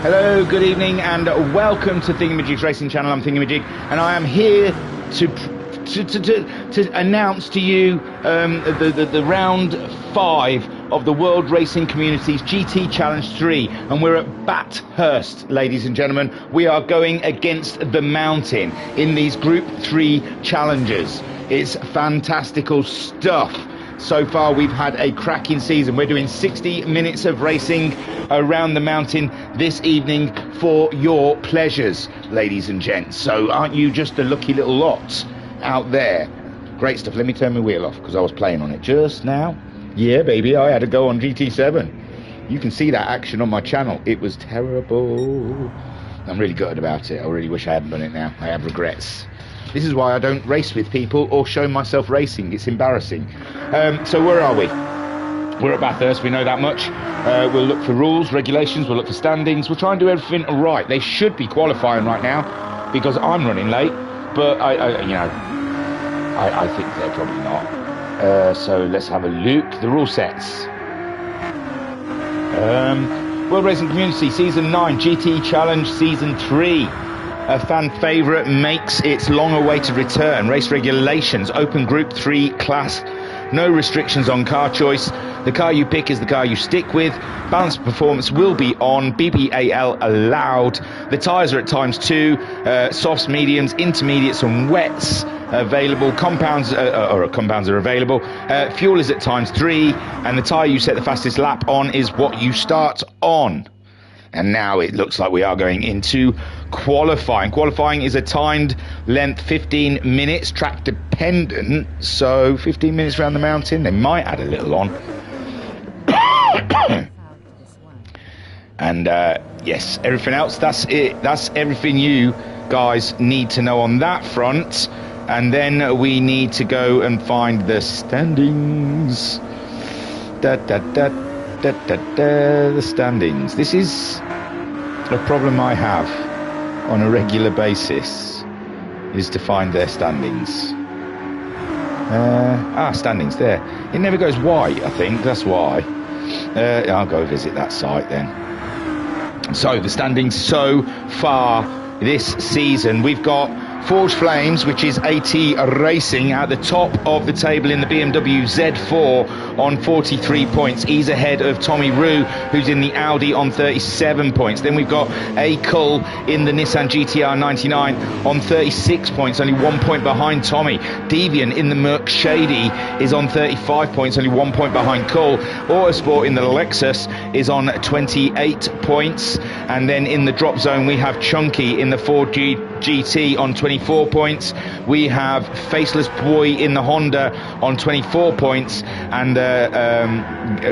Hello, good evening, and welcome to Thingamajig's Racing Channel. I'm Thingamajig, and I am here to announce to you the round 5 of the World Racing Community's GT Challenge 3, and we're at Bathurst, ladies and gentlemen. We are going against the mountain in these Group 3 challenges. It's fantastical stuff. So far we've had a cracking season. We're doing 60 minutes of racing around the mountain this evening for your pleasures, ladies and gents. So aren't you just a lucky little lot out there? Great stuff. Let me turn my wheel off because I was playing on it just now. Yeah, baby, I had a go on GT7. You can see that action on my channel. It was terrible. I'm really gutted about it. I really wish I hadn't done it now. I have regrets. This is why I don't race with people or show myself racing. It's embarrassing. So where are we? We're at Bathurst, we know that much. We'll look for rules, regulations, we'll look for standings. We'll try and do everything right. They should be qualifying right now because I'm running late, but I think they're probably not. So let's have a look. The rule sets. World Racing Community Season 9, GT Challenge Season 3. A fan favourite makes its long-awaited return. Race regulations, open Group 3 class, no restrictions on car choice. The car you pick is the car you stick with. Balanced performance will be on. BBAL allowed. The tyres are at ×2. Softs, mediums, intermediates and wets available. Compounds are available. Fuel is at ×3. And the tyre you set the fastest lap on is what you start on. And now it looks like we are going into qualifying. Qualifying is a timed length, 15 minutes, track dependent. So 15 minutes around the mountain. They might add a little on. And yes, everything else, that's it. That's everything you guys need to know on that front. And then we need to go and find the standings. The standings. This is a problem I have on a regular basis, is to find their standings. Standings there. It never goes white, I think, that's why. I'll go visit that site then. So the standings so far this season, we've got Forged Flames, which is AT Racing, at the top of the table in the BMW Z4 on 43 points. He's ahead of Tommy Roo, who's in the Audi on 37 points. Then we've got A. Cull in the Nissan GTR 99 on 36 points, only 1 point behind Tommy. Devian in the Merc Shady is on 35 points, only 1 point behind Cull. Autosport in the Lexus is on 28 points. And then in the drop zone, we have Chunky in the Ford GT on 24 points. We have Faceless Boy in the Honda on 24 points, and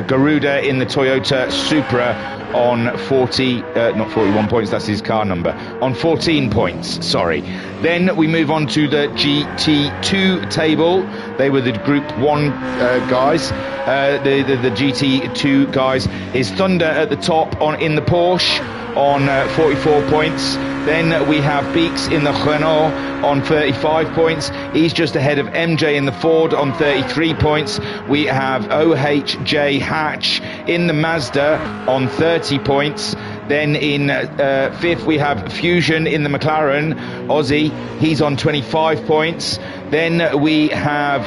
Garuda in the Toyota Supra on not 41 points, that's his car number, on 14 points, sorry. Then we move on to the GT2 table. They were the Group 1 guys. The GT2 guys is Thunder at the top in the Porsche on 44 points. Then we have Beeks in the Renault on 35 points. He's just ahead of MJ in the Ford on 33 points. We have OHJ Hatch in the Mazda on 30 points. Then in 5th we have Fusion in the McLaren, Aussie. He's on 25 points. Then we have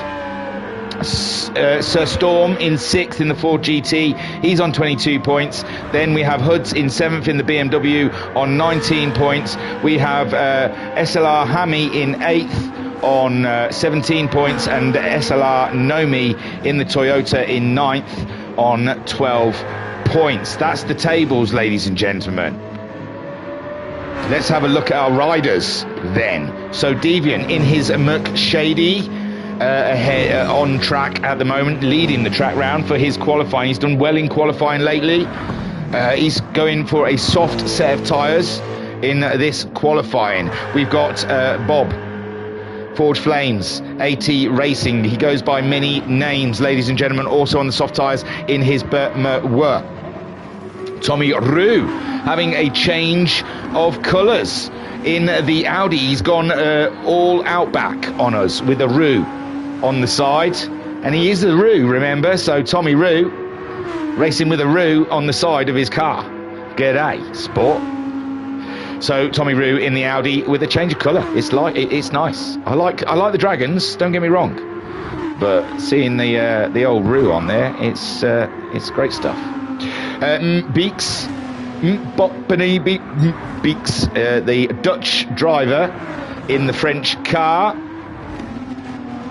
Sir Storm in 6th in the Ford GT, he's on 22 points. Then we have Hoods in 7th in the BMW on 19 points. We have SLR Hammy in 8th on 17 points, and SLR Nomi in the Toyota in 9th on 12 points. That's the tables, ladies and gentlemen. Let's have a look at our riders then. So Devian in his Merc Shady, ahead on track at the moment, leading the track round for his qualifying. He's done well in qualifying lately. He's going for a soft set of tyres in this qualifying. We've got Bob, Forged Flames, AT Racing. He goes by many names, ladies and gentlemen, also on the soft tyres in his BMW. Tommy Roo having a change of colours in the Audi. He's gone all Outback on us with a Roo on the side, and he is the Roo, remember, so Tommy Roo racing with a Roo on the side of his car. G'day, sport. So Tommy Roo in the Audi with a change of colour. It's nice. I like the Dragons. Don't get me wrong, but seeing the old Roo on there, it's great stuff. Beeks, Beeks, the Dutch driver in the French car.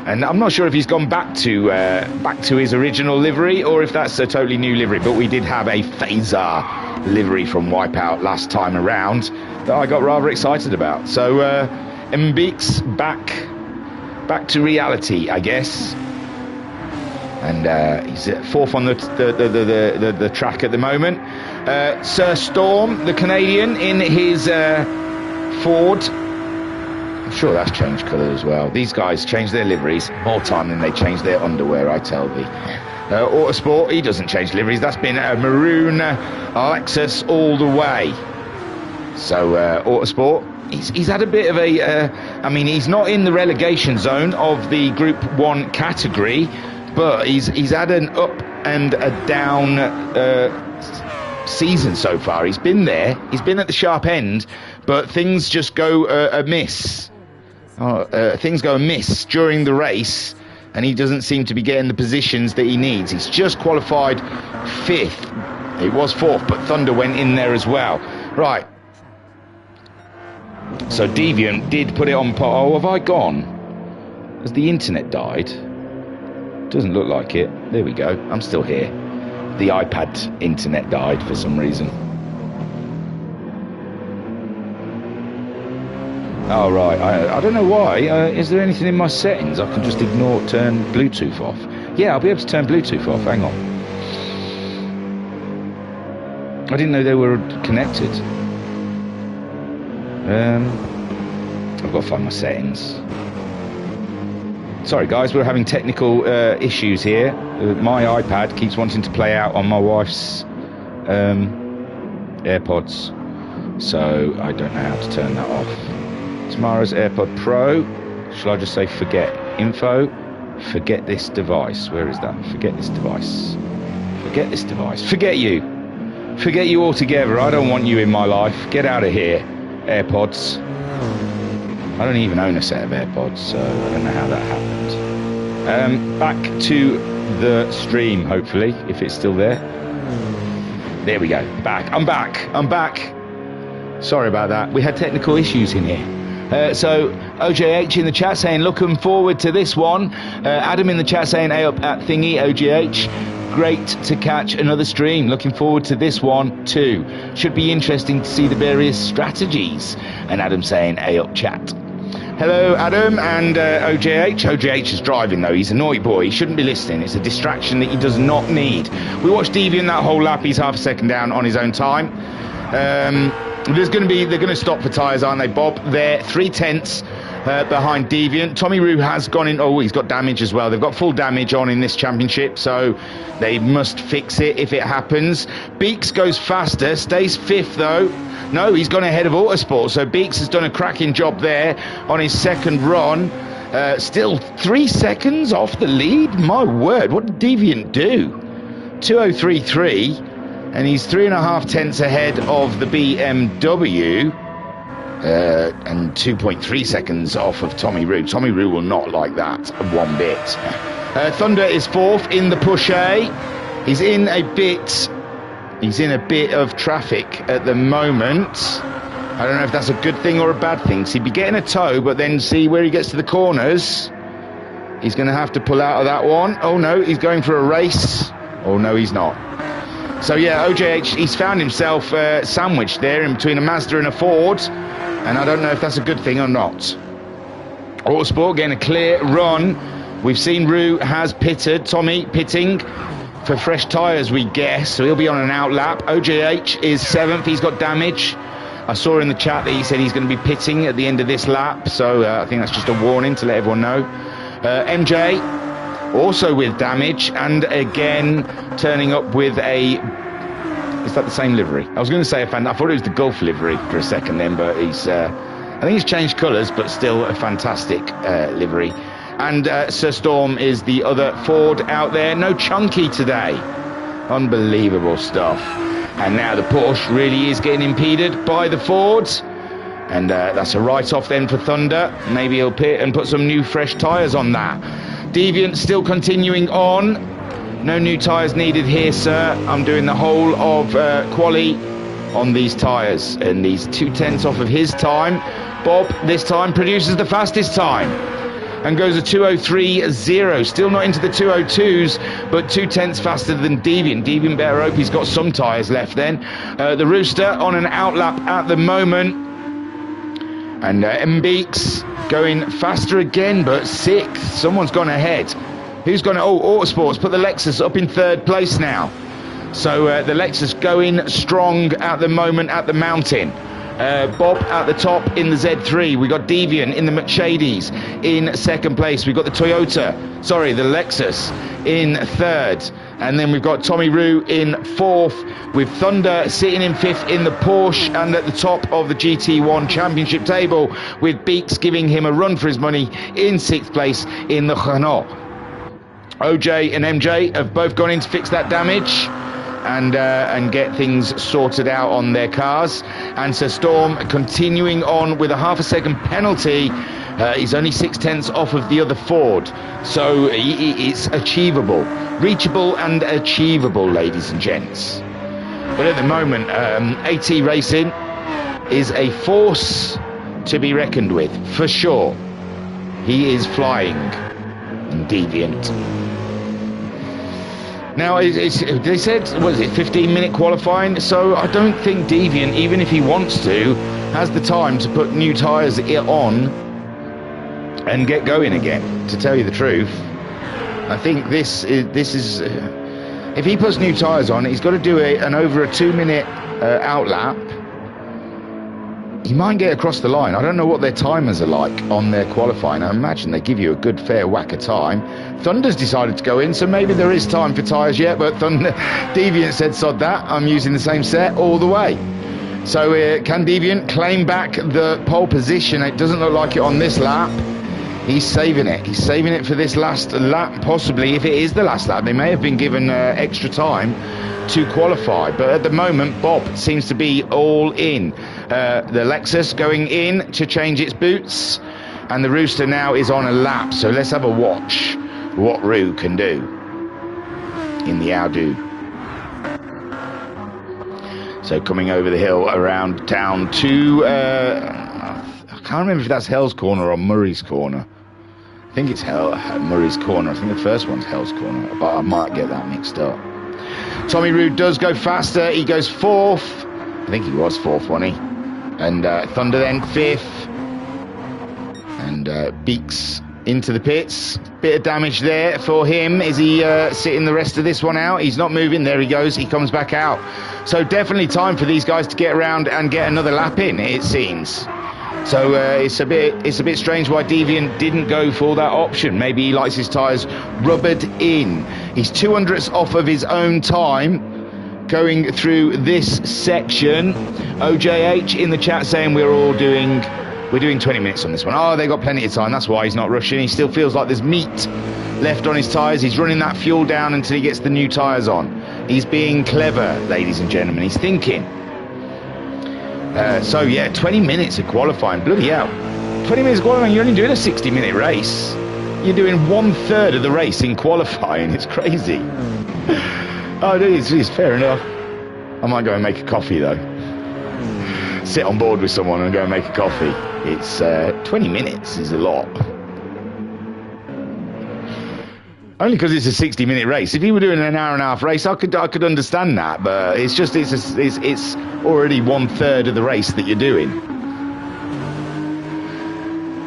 And I'm not sure if he's gone back to his original livery or if that's a totally new livery. But we did have a Phaser livery from Wipeout last time around that I got rather excited about. So Mbeeks back to reality, I guess. And he's fourth on the track at the moment. Sir Storm, the Canadian, in his Ford. I'm sure that's changed colour as well. These guys change their liveries more time than they change their underwear, I tell thee. Autosport, he doesn't change liveries. That's been a maroon Lexus all the way. So Autosport, he's had a bit of a... I mean, he's not in the relegation zone of the Group 1 category, but he's had an up and a down season so far. He's been there. He's been at the sharp end, but things just go amiss. Things go amiss during the race, and he doesn't seem to be getting the positions that he needs. He's just qualified 5th. It was 4th, but Thunder went in there as well. Right. So Deviant did put it on... Oh, have I gone? Has the internet died? Doesn't look like it. There we go. I'm still here. The iPad internet died for some reason. Oh, right. I don't know why. Is there anything in my settings I can just ignore, turn Bluetooth off? Yeah, I'll be able to turn Bluetooth off. Hang on. I didn't know they were connected. I've got to find my settings. Sorry, guys. We're having technical issues here. My iPad keeps wanting to play out on my wife's AirPods. So I don't know how to turn that off. Tamara's AirPod Pro. Shall I just say forget? Info. Forget this device. Where is that? Forget this device. Forget this device. Forget you. Forget you altogether. I don't want you in my life. Get out of here. AirPods. I don't even own a set of AirPods, so I don't know how that happened. Back to the stream, hopefully, if it's still there. There we go. Back. I'm back. I'm back. Sorry about that. We had technical issues in here. So OJH in the chat saying looking forward to this one. Adam in the chat saying hey up at thingy OJH. Great to catch another stream. Looking forward to this one too. Should be interesting to see the various strategies. And Adam saying hey up chat. Hello Adam and OJH. OJH is driving though. He's a naughty boy. He shouldn't be listening. It's a distraction that he does not need. We watched Deviant that whole lap. He's half a second down on his own time. They're going to stop for tyres, aren't they, Bob? They're 3/10 behind Deviant. Tommy Roo has gone in. Oh, he's got damage as well. They've got full damage on in this championship, so they must fix it if it happens. Beeks goes faster, stays 5th though. No, he's gone ahead of Autosport, so Beeks has done a cracking job there on his second run. Still 3 seconds off the lead. My word, what did Deviant do? 2:03.3. And he's 3.5 tenths ahead of the BMW and 2.3 seconds off of Tommy Roo. Tommy Roo will not like that one bit. Thunder is 4th in the push A. He's in a bit of traffic at the moment. I don't know if that's a good thing or a bad thing. So he'd be getting a tow, but then see where he gets to the corners. He's going to have to pull out of that one. Oh no, he's going for a race. Oh no, he's not. So yeah, OJH, he's found himself sandwiched there in between a Mazda and a Ford, and I don't know if that's a good thing or not. Autosport getting a clear run. We've seen Roo has pitted, Tommy pitting for fresh tyres, we guess, so he'll be on an out lap. OJH is 7th, he's got damage. I saw in the chat that he said he's going to be pitting at the end of this lap, so I think that's just a warning to let everyone know. MJ also with damage, and again turning up with a... Is that the same livery? I was going to say I thought it was the Gulf livery for a second then, but he's... I think he's changed colours, but still a fantastic livery. And Sir Storm is the other Ford out there. No Chunky today. Unbelievable stuff. And now the Porsche really is getting impeded by the Ford. And that's a write-off then for Thunder. Maybe he'll pit and put some new fresh tyres on that. Deviant still continuing on. No new tyres needed here, sir. I'm doing the whole of quali on these tyres. And he's 2/10 off of his time. Bob, this time, produces the fastest time. And goes a 2:03.0. Still not into the 2:02s, but 2/10 faster than Deviant. Deviant better hope he's got some tyres left then. The Rooster on an outlap at the moment. And M-Beaks going faster again, but 6th. Someone's gone ahead. Who's gone? Oh, Autosports put the Lexus up in 3rd place now. So the Lexus going strong at the moment at the mountain. Bob at the top in the Z3. We got Deviant in the Mercedes in 2nd place. We've got the the Lexus in 3rd. And then we've got Tommy Roo in 4th, with Thunder sitting in 5th in the Porsche and at the top of the GT1 championship table, with Beaks giving him a run for his money in 6th place in the Renault. OJ and MJ have both gone in to fix that damage and get things sorted out on their cars. And so Storm continuing on with a half a second penalty. He's only 6/10 off of the other Ford, so it's achievable, reachable and achievable, ladies and gents. But at the moment, AT Racing is a force to be reckoned with, for sure. He is flying and Deviant. Now, they said, what is it, 15-minute qualifying? So I don't think Deviant, even if he wants to, has the time to put new tyres on and get going again, to tell you the truth. I think this is if he puts new tyres on, he's got to do an over a 2-minute outlap. He might get across the line. I don't know what their timers are like on their qualifying. I imagine they give you a good fair whack of time. Thunder's decided to go in, so maybe there is time for tyres yet, but Deviant said sod that, I'm using the same set all the way. So can Deviant claim back the pole position? It doesn't look like it on this lap. He's saving it. He's saving it for this last lap, possibly, if it is the last lap. They may have been given extra time to qualify, but at the moment Bob seems to be all in. The Lexus going in to change its boots, and the Rooster now is on a lap. So let's have a watch what Roo can do in the Audi. So coming over the hill around down to I can't remember if that's Hell's Corner or Murray's Corner. I think it's Murray's Corner. I think the first one's Hell's Corner, but I might get that mixed up. Tommy Roo does go faster. He goes 4th. I think he was 4th, wasn't he? And Thunder then 5th. And Beaks into the pits. Bit of damage there for him. Is he sitting the rest of this one out? He's not moving. There he goes. He comes back out. So definitely time for these guys to get around and get another lap in, it seems. So it's a bit strange why Deviant didn't go for that option. Maybe he likes his tyres rubbered in. He's 200ths off of his own time going through this section. OJH in the chat saying we're doing 20 minutes on this one. Oh, they got plenty of time. That's why he's not rushing. He still feels like there's meat left on his tyres. He's running that fuel down until he gets the new tyres on. He's being clever, ladies and gentlemen. He's thinking. So yeah, 20 minutes of qualifying. Bloody hell. 20 minutes of qualifying, you're only doing a 60-minute race. You're doing 1/3 of the race in qualifying. It's crazy. Oh, dude, it's fair enough. I might go and make a coffee, though. Sit on board with someone and go and make a coffee. It's 20 minutes is a lot. Only because it's a 60-minute race. If you were doing an hour and a half race, I could understand that. But it's just it's already 1/3 of the race that you're doing.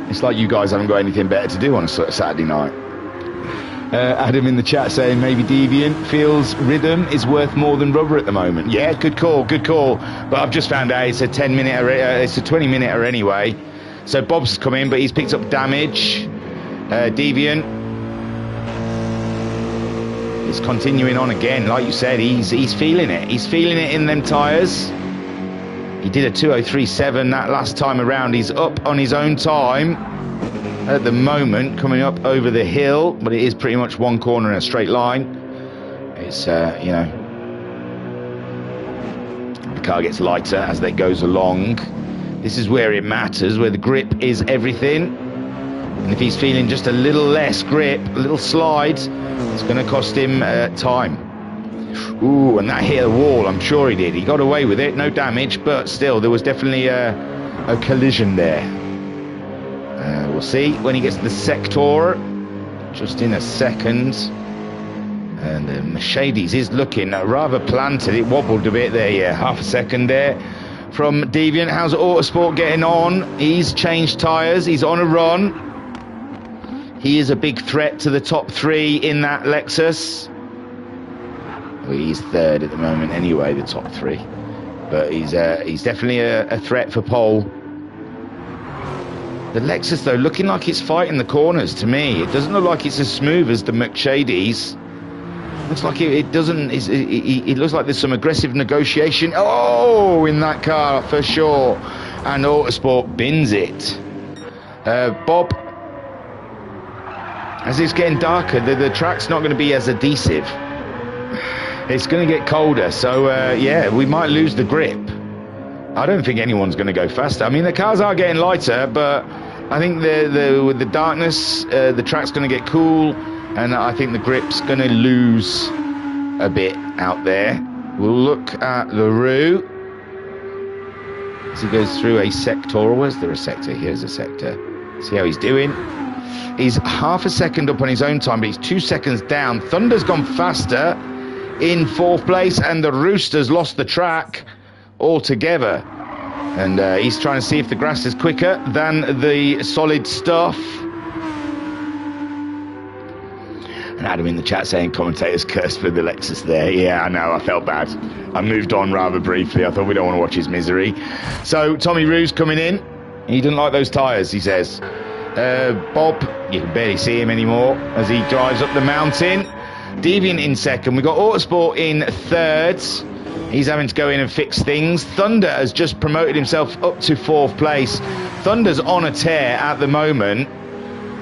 It's like you guys haven't got anything better to do on a Saturday night. Adam in the chat saying maybe Deviant feels rhythm is worth more than rubber at the moment. Yeah, good call. But I've just found out it's a 20-minute anyway. So Bob's come in, but he's picked up damage. Deviant is continuing on again. Like you said, he's feeling it. He's feeling it in them tyres. He did a 2:03.7 that last time around. He's up on his own time at the moment, coming up over the hill, but it is pretty much one corner in a straight line. It's car gets lighter as they goes along. This is where it matters, where the grip is everything. And if he's feeling just a little less grip, a little slide, it's going to cost him time. Ooh, and that hit the wall, I'm sure he did. He got away with it, no damage, but still, there was definitely a collision there. We'll see when he gets to the sector, just in a second. And the Mercedes is looking rather planted. It wobbled a bit there, yeah, half a second there from Deviant. How's Autosport getting on? He's changed tyres, he's on a run. He is a big threat to the top 3 in that Lexus. Well, he's third at the moment anyway, the top 3. But he's definitely a threat for pole. The Lexus, though, looking like it's fighting the corners to me. It doesn't look like it's as smooth as the Mercedes. Looks like it doesn't. It looks like there's some aggressive negotiation. Oh, in that car for sure. And Autosport bins it. Bob, as it's getting darker, the track's not going to be as adhesive. It's going to get colder, so yeah, we might lose the grip. I don't think anyone's going to go faster. I mean, the cars are getting lighter, but I think with the darkness, the track's going to get cool, and I think the grip's going to lose a bit out there. We'll look at LaRue as he goes through a sector. Where's there a sector? Here's a sector. See how he's doing. He's half a second up on his own time, but he's 2 seconds down. Thunder's gone faster in 4th place, and the Rooster's lost the track altogether. And he's trying to see if the grass is quicker than the solid stuff. And Adam in the chat saying commentators cursed for the Lexus there. Yeah, I know, I felt bad. I moved on rather briefly. I thought we don't want to watch his misery. So Tommy Roo's coming in. He didn't like those tyres, he says. Bob, you can barely see him anymore as he drives up the mountain. Deviant in second. We've got Autosport in 3rd. He's having to go in and fix things. Thunder has just promoted himself up to 4th place. Thunder's on a tear at the moment.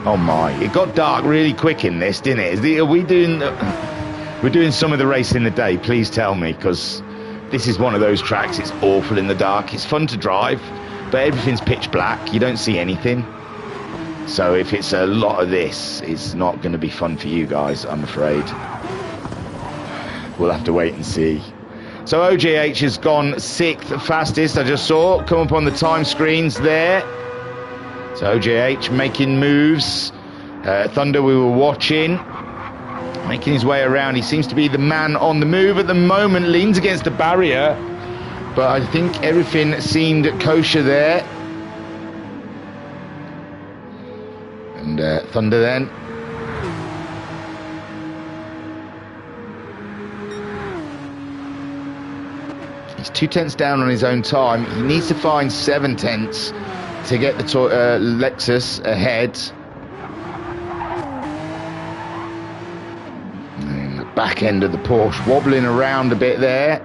Oh my, it got dark really quick in this, didn't it? Are we doing... We're doing some of the race in the day, please tell me, because this is one of those tracks. It's awful in the dark. It's fun to drive, but everything's pitch black. You don't see anything. So if it's a lot of this, it's not going to be fun for you guys, I'm afraid. We'll have to wait and see. So OJH has gone 6th fastest, I just saw. Come up on the time screens there. So OJH making moves. Thunder we were watching. Making his way around. He seems to be the man on the move at the moment. Leans against the barrier. But I think everything seemed kosher there. And Thunder then. He's 2 tenths down on his own time. He needs to find 7 tenths to get the Lexus ahead. And the back end of the Porsche wobbling around a bit there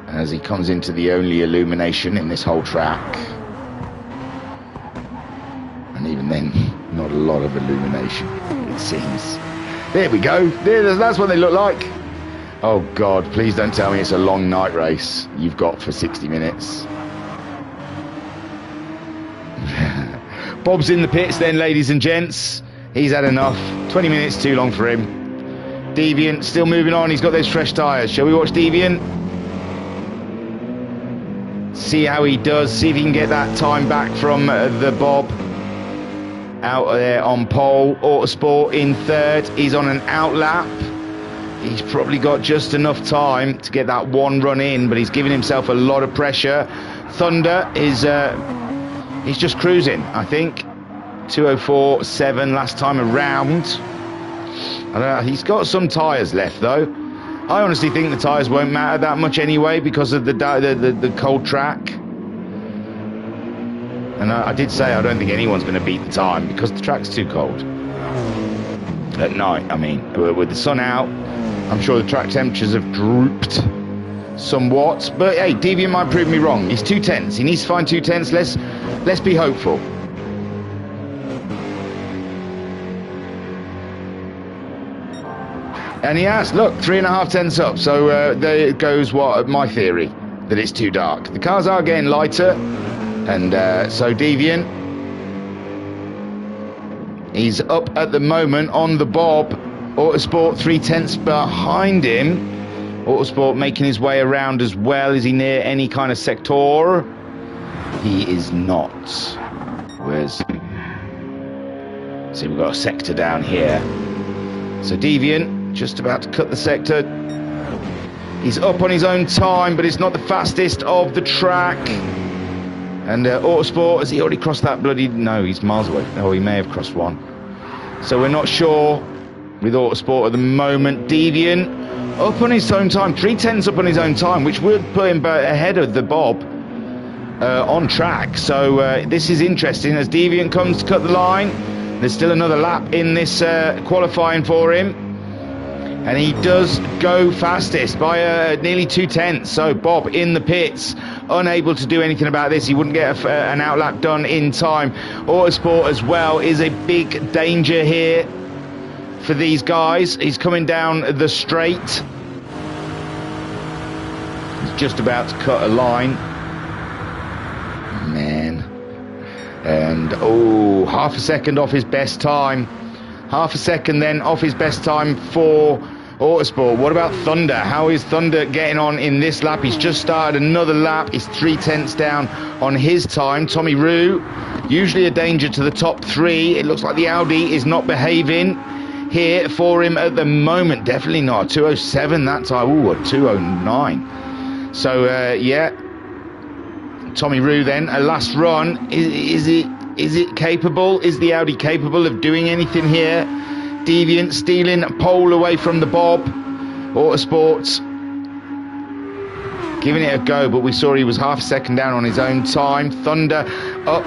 as he comes into the only illumination in this whole track. And even then, not a lot of illumination, it seems. There we go. That's what they look like. Oh God, please don't tell me it's a long night race you've got for 60 minutes. Bob's in the pits then, ladies and gents. He's had enough. 20 minutes too long for him. Deviant still moving on. He's got those fresh tyres. Shall we watch Deviant? See how he does. See if he can get that time back from the Bob. Out there on pole. Autosport in 3rd. He's on an outlap. He's probably got just enough time to get that one run in, but he's giving himself a lot of pressure. Thunder is he's just cruising, I think. 2:04.7 last time around. I don't know, he's got some tyres left though. I honestly think the tyres won't matter that much anyway because of the cold track. And I did say I don't think anyone's going to beat the time because the track's too cold. At night, I mean, with the sun out, I'm sure the track temperatures have drooped somewhat. But hey, Deviant might prove me wrong. He's 2 tenths. He needs to find 2 tenths. Let's be hopeful. And he has, look, 3.5 tenths up. So there goes my theory. that it's too dark. The cars are getting lighter, and so Deviant, he's up at the moment on the bob. Autosport 3/10 behind him. Autosport making his way around as well. Is he near any kind of sector? He is not. Where's... See, we've got a sector down here. So Deviant, just about to cut the sector. He's up on his own time, but it's not the fastest of the track. And Autosport, has he already crossed that bloody... No, he's miles away. Oh, he may have crossed one. So we're not sure with Autosport at the moment. Deviant up on his own time. 3/10 up on his own time, which would put him ahead of the Bob on track. So this is interesting as Deviant comes to cut the line. There's still another lap in this qualifying for him. And he does go fastest by nearly 2/10. So Bob in the pits, unable to do anything about this. He wouldn't get an outlap done in time. Autosport as well is a big danger here for these guys. He's coming down the straight. He's just about to cut a line. Man. And, oh, half a second off his best time. Half a second then off his best time for Autosport. What about Thunder? How is Thunder getting on in this lap? He's just started another lap. He's 3/10 down on his time. Tommy Rue, usually a danger to the top three. It looks like the Audi is not behaving here for him at the moment. Definitely not. 2:07 that time. Ooh, a 2:09. So, yeah. Tommy Rue then, a last run. Is it capable? Is the Audi capable of doing anything here? Deviant stealing pole away from the Bob. Autosports giving it a go, but we saw he was half a second down on his own time. Thunder up,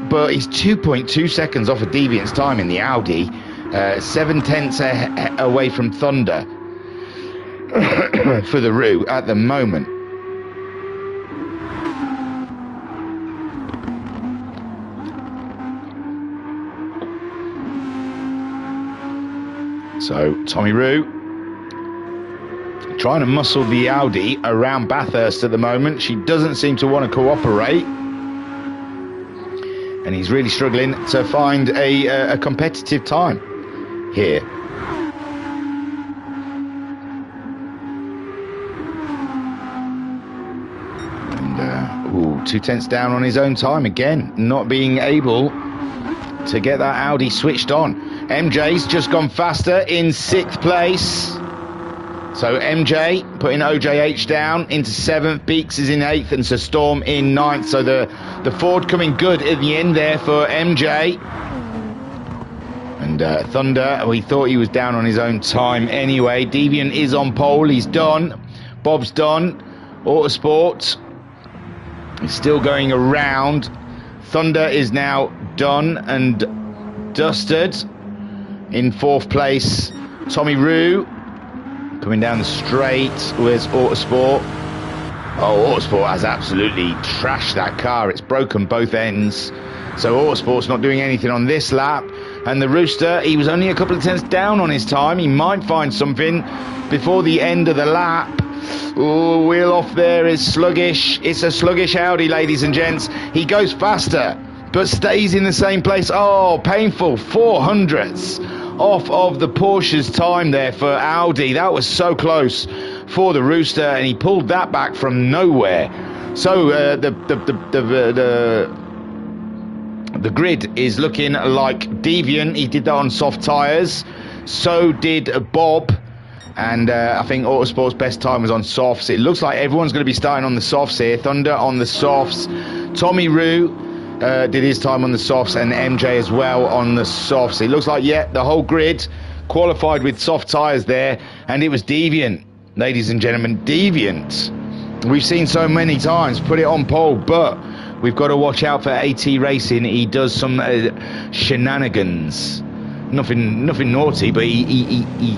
but he's 2.2 seconds off of Deviant's time in the Audi. 7/10 away from Thunder for the Rue at the moment. So Tommy Rue trying to muscle the Audi around Bathurst at the moment. She doesn't seem to want to cooperate, and he's really struggling to find a competitive time here. And 2/10 down on his own time again, not being able to get that Audi switched on. MJ's just gone faster in 6th place. So MJ putting OJH down into 7th. Beeks is in 8th and Sir Storm in 9th. So the Ford coming good at the end there for MJ. And Thunder, we thought he was down on his own time anyway. Deviant is on pole. He's done. Bob's done. Autosport is still going around. Thunder is now done and dusted. In 4th place, Tommy Rue coming down the straight. Where's Autosport? Oh, Autosport has absolutely trashed that car. It's broken both ends. So Autosport's not doing anything on this lap. And the Rooster, he was only a couple of tenths down on his time. He might find something before the end of the lap. Oh, wheel off there is sluggish. It's a sluggish Audi, ladies and gents. He goes faster, but stays in the same place. Oh, painful. 400ths off of the Porsche's time there for Audi. That was so close for the Rooster, and he pulled that back from nowhere. So the grid is looking like Deviant. He did that on soft tyres. So did Bob. And I think Autosport's best time was on softs. It looks like everyone's going to be starting on the softs here. Thunder on the softs. Tommy Rue did his time on the softs, and MJ as well on the softs. It looks like, yeah, the whole grid qualified with soft tyres there, and it was Deviant, ladies and gentlemen. Deviant, we've seen so many times put it on pole, but we've got to watch out for AT Racing. He does some shenanigans. Nothing naughty, but he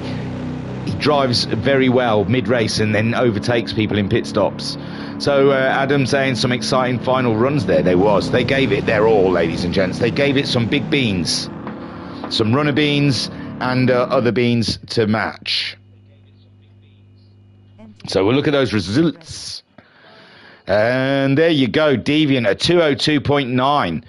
drives very well mid-race and then overtakes people in pit stops. So Adam saying some exciting final runs there. They gave it their all, ladies and gents. They gave it some big beans, some runner beans and other beans to match. So we'll look at those results. And there you go, Deviant, a 202.9.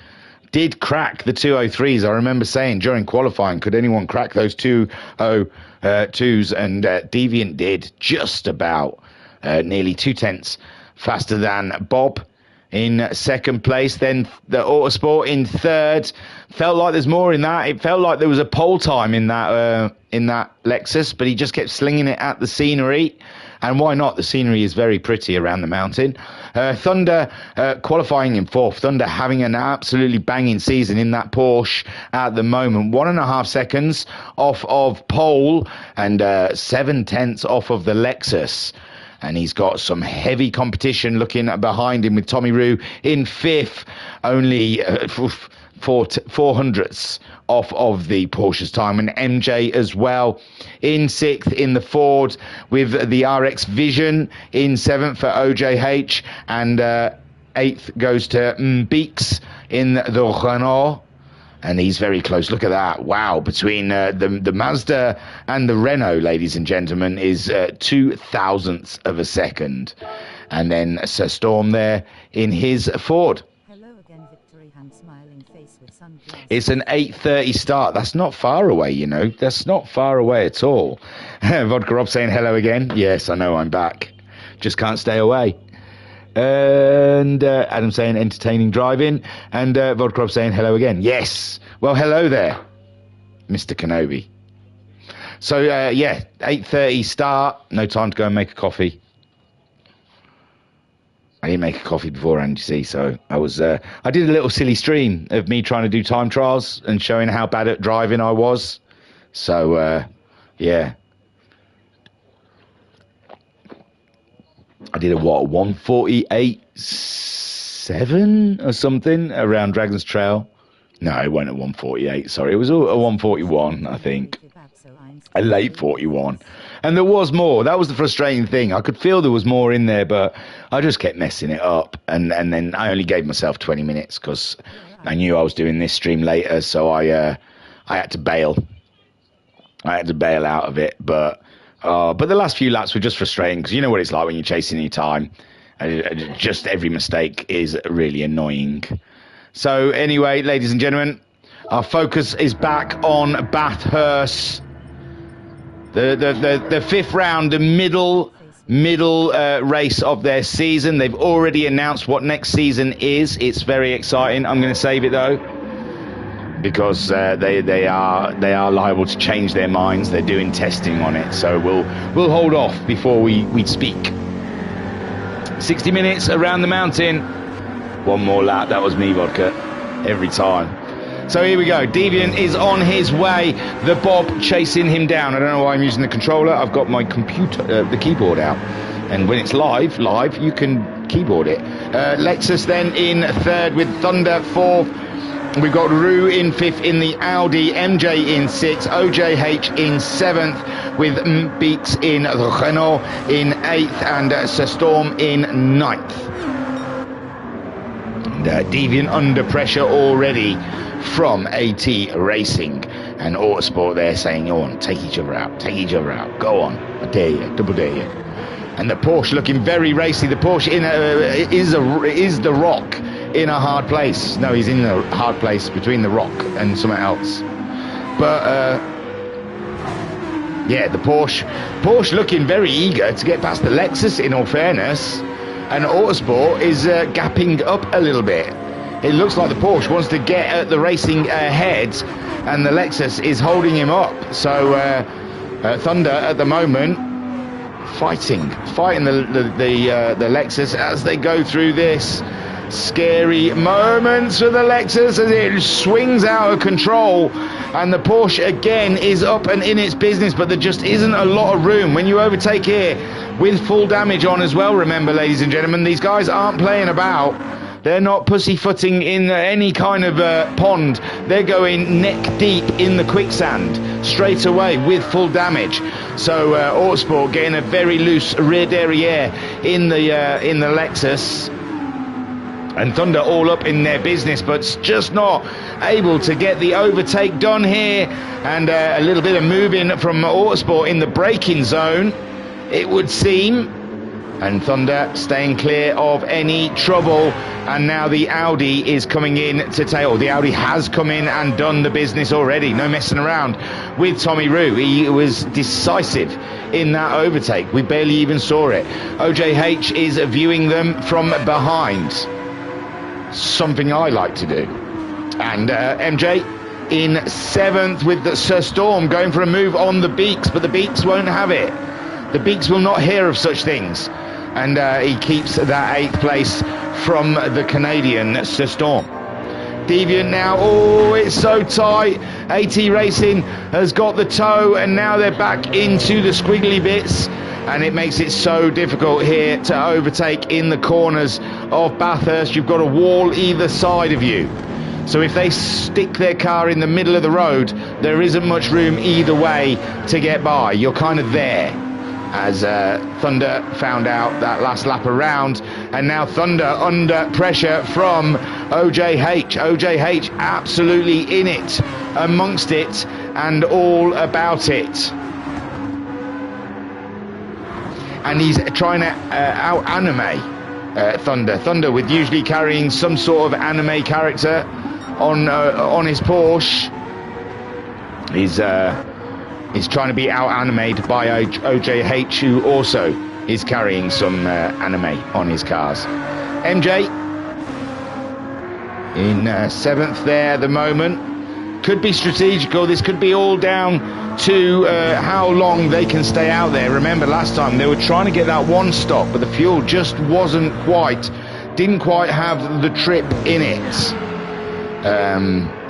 Did crack the 203s. I remember saying during qualifying, could anyone crack those 202s? And Deviant did, just about, nearly 2/10 faster than Bob in second place. Then the Autosport in third. Felt like there's more in that. It felt like there was a pole time in that Lexus, but he just kept slinging it at the scenery. And why not? The scenery is very pretty around the mountain. Thunder qualifying in fourth. Thunder having an absolutely banging season in that Porsche at the moment. 1.5 seconds off of pole and 0.7 off of the Lexus. And he's got some heavy competition looking behind him with Tommy Rue in fifth. Only 400ths off of the Porsche's time, and MJ as well in sixth in the Ford, with the RX Vision in seventh for OJH, and eighth goes to Beeks in the Renault, and he's very close. Look at that. Wow, between the Mazda and the Renault, ladies and gentlemen, is 0.02 of a second. And then Sir Storm there in his Ford. It's an 8:30 start. That's not far away, you know. That's not far away at all. Vodka Rob saying hello again. Yes, I know, I'm back. Just can't stay away. And Adam saying entertaining driving. And Vodka Rob saying hello again. Yes. Well, hello there, Mr. Kenobi. So, yeah, 8:30 start. No time to go and make a coffee. I didn't make a coffee beforehand, you see, so I did a little silly stream of me trying to do time trials and showing how bad at driving I was. So, yeah. I did a 148.7 or something around Dragon's Trail. No, it wasn't a 148, sorry. It was a 141, I think. A late 41. And there was more. That was the frustrating thing. I could feel there was more in there, but I just kept messing it up. And then I only gave myself 20 minutes because I knew I was doing this stream later, so I had to bail. I had to bail out of it. But the last few laps were just frustrating because you know what it's like when you're chasing your time. Just every mistake is really annoying. So anyway, ladies and gentlemen, our focus is back on Bathurst. The fifth round, the middle race of their season. They've already announced what next season is. It's very exciting. I'm going to save it though, because they are liable to change their minds. They're doing testing on it, so we'll hold off before we speak. 60 minutes around the mountain. One more lap. That was me, Vodka, every time. So here we go. Deviant is on his way. The Bob chasing him down. I don't know why I'm using the controller. I've got my computer, the keyboard out. And when it's live, you can keyboard it. Lexus then in third with Thunder fourth. We've got Rue in fifth in the Audi, MJ in sixth, OJH in seventh, with Beeks in the Renault in eighth, and Sir Storm in ninth. And Deviant under pressure already from AT Racing and Autosport there saying, go on, take each other out, go on, I dare you, double dare you. And the Porsche looking very racy. The Porsche is the Rock in a hard place. No, he's in the hard place between the Rock and something else. But yeah, the Porsche looking very eager to get past the Lexus, in all fairness, and Autosport is gapping up a little bit. It looks like the Porsche wants to get at the racing head, and the Lexus is holding him up. So Thunder at the moment fighting the Lexus as they go through this. Scary moments for the Lexus as it swings out of control, and the Porsche again is up and in its business, but there just isn't a lot of room when you overtake here with full damage on as well. Remember, ladies and gentlemen, these guys aren't playing about. They're not pussyfooting in any kind of pond. They're going neck deep in the quicksand straight away with full damage. So Autosport getting a very loose rear derriere in the Lexus. And Thunder all up in their business, but just not able to get the overtake done here. And a little bit of moving from Autosport in the braking zone, it would seem. And Thunder staying clear of any trouble. And now the Audi is coming in to tail. The Audi has come in and done the business already. No messing around with Tommy Roo. He was decisive in that overtake. We barely even saw it. OJH is viewing them from behind. Something I like to do. And MJ in 7th with Sir Storm going for a move on the Beaks, but the Beaks won't have it. The Beaks will not hear of such things. And he keeps that 8th place from the Canadian Sir Storm. Deviant now, oh, it's so tight. AT Racing has got the toe, and now they're back into the squiggly bits, and it makes it so difficult here to overtake in the corners of Bathurst. You've got a wall either side of you. So if they stick their car in the middle of the road, there isn't much room either way to get by. You're kind of there. As Thunder found out that last lap around, and now Thunder under pressure from OJH. OJH absolutely in it, amongst it, and all about it. And he's trying to out-anime Thunder. Thunder with usually carrying some sort of anime character on his Porsche. He's trying to be out-animated by OJH, who also is carrying some anime on his cars. MJ in 7th there at the moment. Could be strategical. This could be all down to how long they can stay out there. Remember last time they were trying to get that one stop, but the fuel just didn't quite have the trip in it.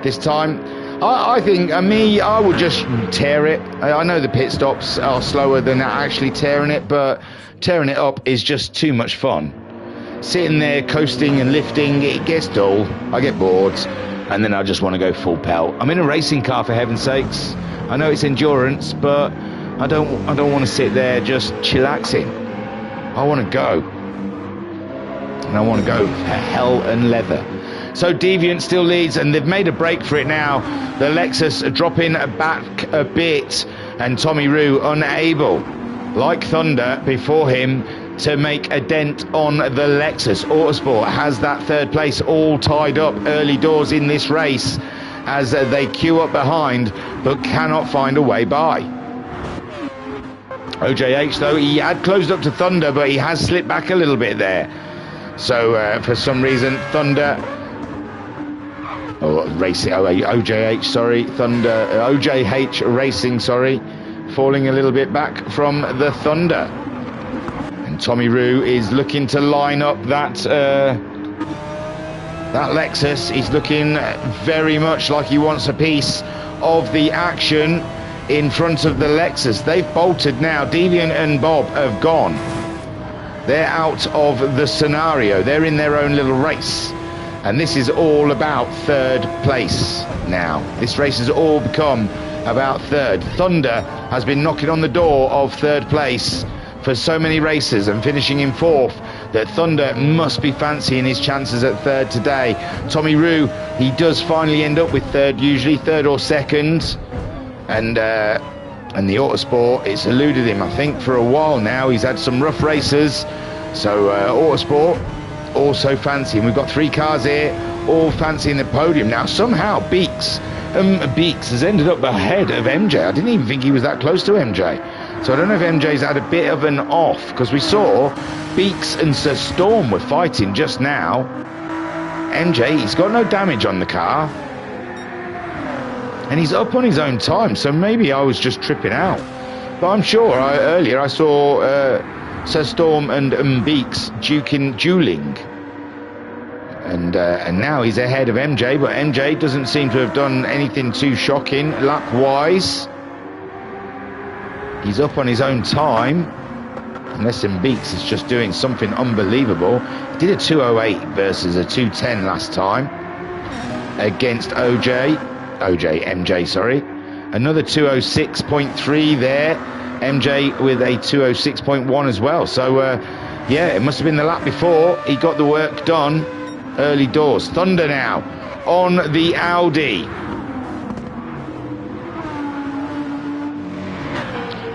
This time, I think, I would just tear it. I know the pit stops are slower than actually tearing it, but tearing it up is just too much fun. Sitting there coasting and lifting, it gets dull. I get bored, and then I just want to go full pelt. I'm in a racing car, for heaven's sakes. I know it's endurance, but I don't want to sit there just chillaxing. I want to go, and I want to go for hell and leather. So Deviant still leads, and they've made a break for it now. The Lexus are dropping back a bit, and Tommy Roo unable, like Thunder before him, to make a dent on the Lexus. Autosport has that 3rd place all tied up early doors in this race as they queue up behind, but cannot find a way by. OJH, though, he had closed up to Thunder, but he has slipped back a little bit there. So for some reason, Thunder... OJH, sorry, Thunder, OJH Racing, sorry, falling a little bit back from the Thunder. And Tommy Roo is looking to line up that Lexus. He's looking very much like he wants a piece of the action in front of the Lexus. They've bolted now. Deviant and Bob have gone. They're out of the scenario. They're in their own little race. And this is all about 3rd place now. This race has all become about 3rd. Thunder has been knocking on the door of 3rd place for so many races and finishing in 4th that Thunder must be fancying his chances at 3rd today. Tommy Roo, he does finally end up with 3rd, usually 3rd or 2nd. And the Autosport, it's eluded him, I think, for a while now. He's had some rough races. So Autosport also fancying. We've got 3 cars here, all fancying the podium. Now somehow Beaks has ended up ahead of MJ. I didn't even think he was that close to MJ. So I don't know if MJ's had a bit of an off, because we saw Beaks and Sir Storm were fighting just now. MJ, he's got no damage on the car, and he's up on his own time, so maybe I was just tripping out. But I'm sure earlier I saw Sir Storm and Beaks dueling. And now he's ahead of MJ, but MJ doesn't seem to have done anything too shocking lap-wise. He's up on his own time, unless Beaks is just doing something unbelievable. He did a 2:08 versus a 2:10 last time against MJ, sorry. Another 2:06.3 there. MJ with a 2:06.1 as well. So, yeah, it must have been the lap before he got the work done early doors. Thunder now on the Audi.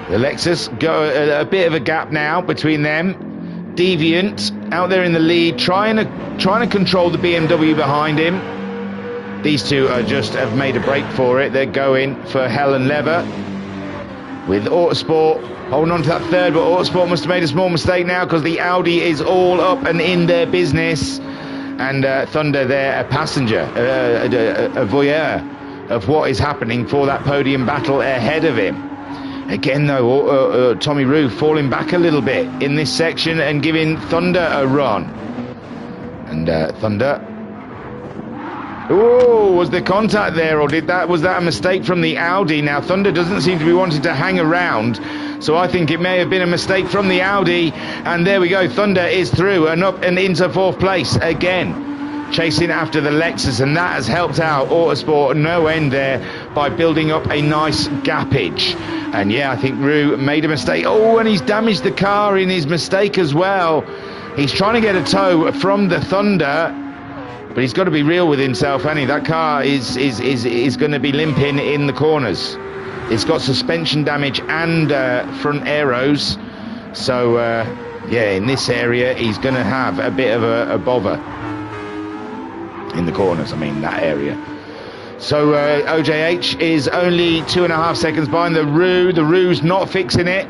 The Lexus go a bit of a gap now between them. Deviant out there in the lead, trying to control the BMW behind him. These two have made a break for it. They're going for hell and leather with Autosport holding on to that third, but Autosport must have made a small mistake now because the Audi is all up and in their business. And Thunder there, a passenger, a voyeur of what is happening for that podium battle ahead of him. Again, though, Tommy Roo falling back a little bit in this section and giving Thunder a run. And Thunder... Oh, was there contact there, or was that a mistake from the Audi? Now, Thunder doesn't seem to be wanting to hang around, so I think it may have been a mistake from the Audi. And there we go, Thunder is through and up and into fourth place again, chasing after the Lexus, and that has helped out Autosport no end there by building up a nice gappage. And yeah, I think Roo made a mistake. Oh, and he's damaged the car in his mistake as well. He's trying to get a tow from the Thunder, but he's got to be real with himself, hasn't he? That car is going to be limping in the corners. It's got suspension damage and front aeros. So, yeah, in this area, he's going to have a bit of a bother in the corners. I mean, that area. So, OJH is only 2.5 seconds behind the Roo. The Roo's not fixing it.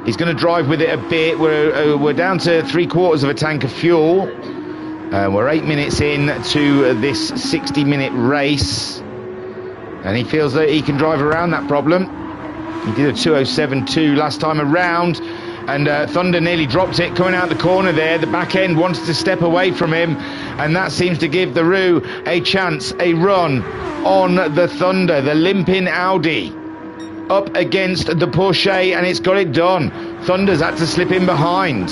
He's going to drive with it a bit. We're down to 3/4 of a tank of fuel. We're 8 minutes in to this 60-minute race, and he feels that he can drive around that problem. He did a 2:07.2 last time around, and Thunder nearly dropped it coming out the corner there. The back end wanted to step away from him, and that seems to give the Roo a chance, a run on the Thunder, the limping Audi, up against the Porsche, and it's got it done. Thunder's had to slip in behind.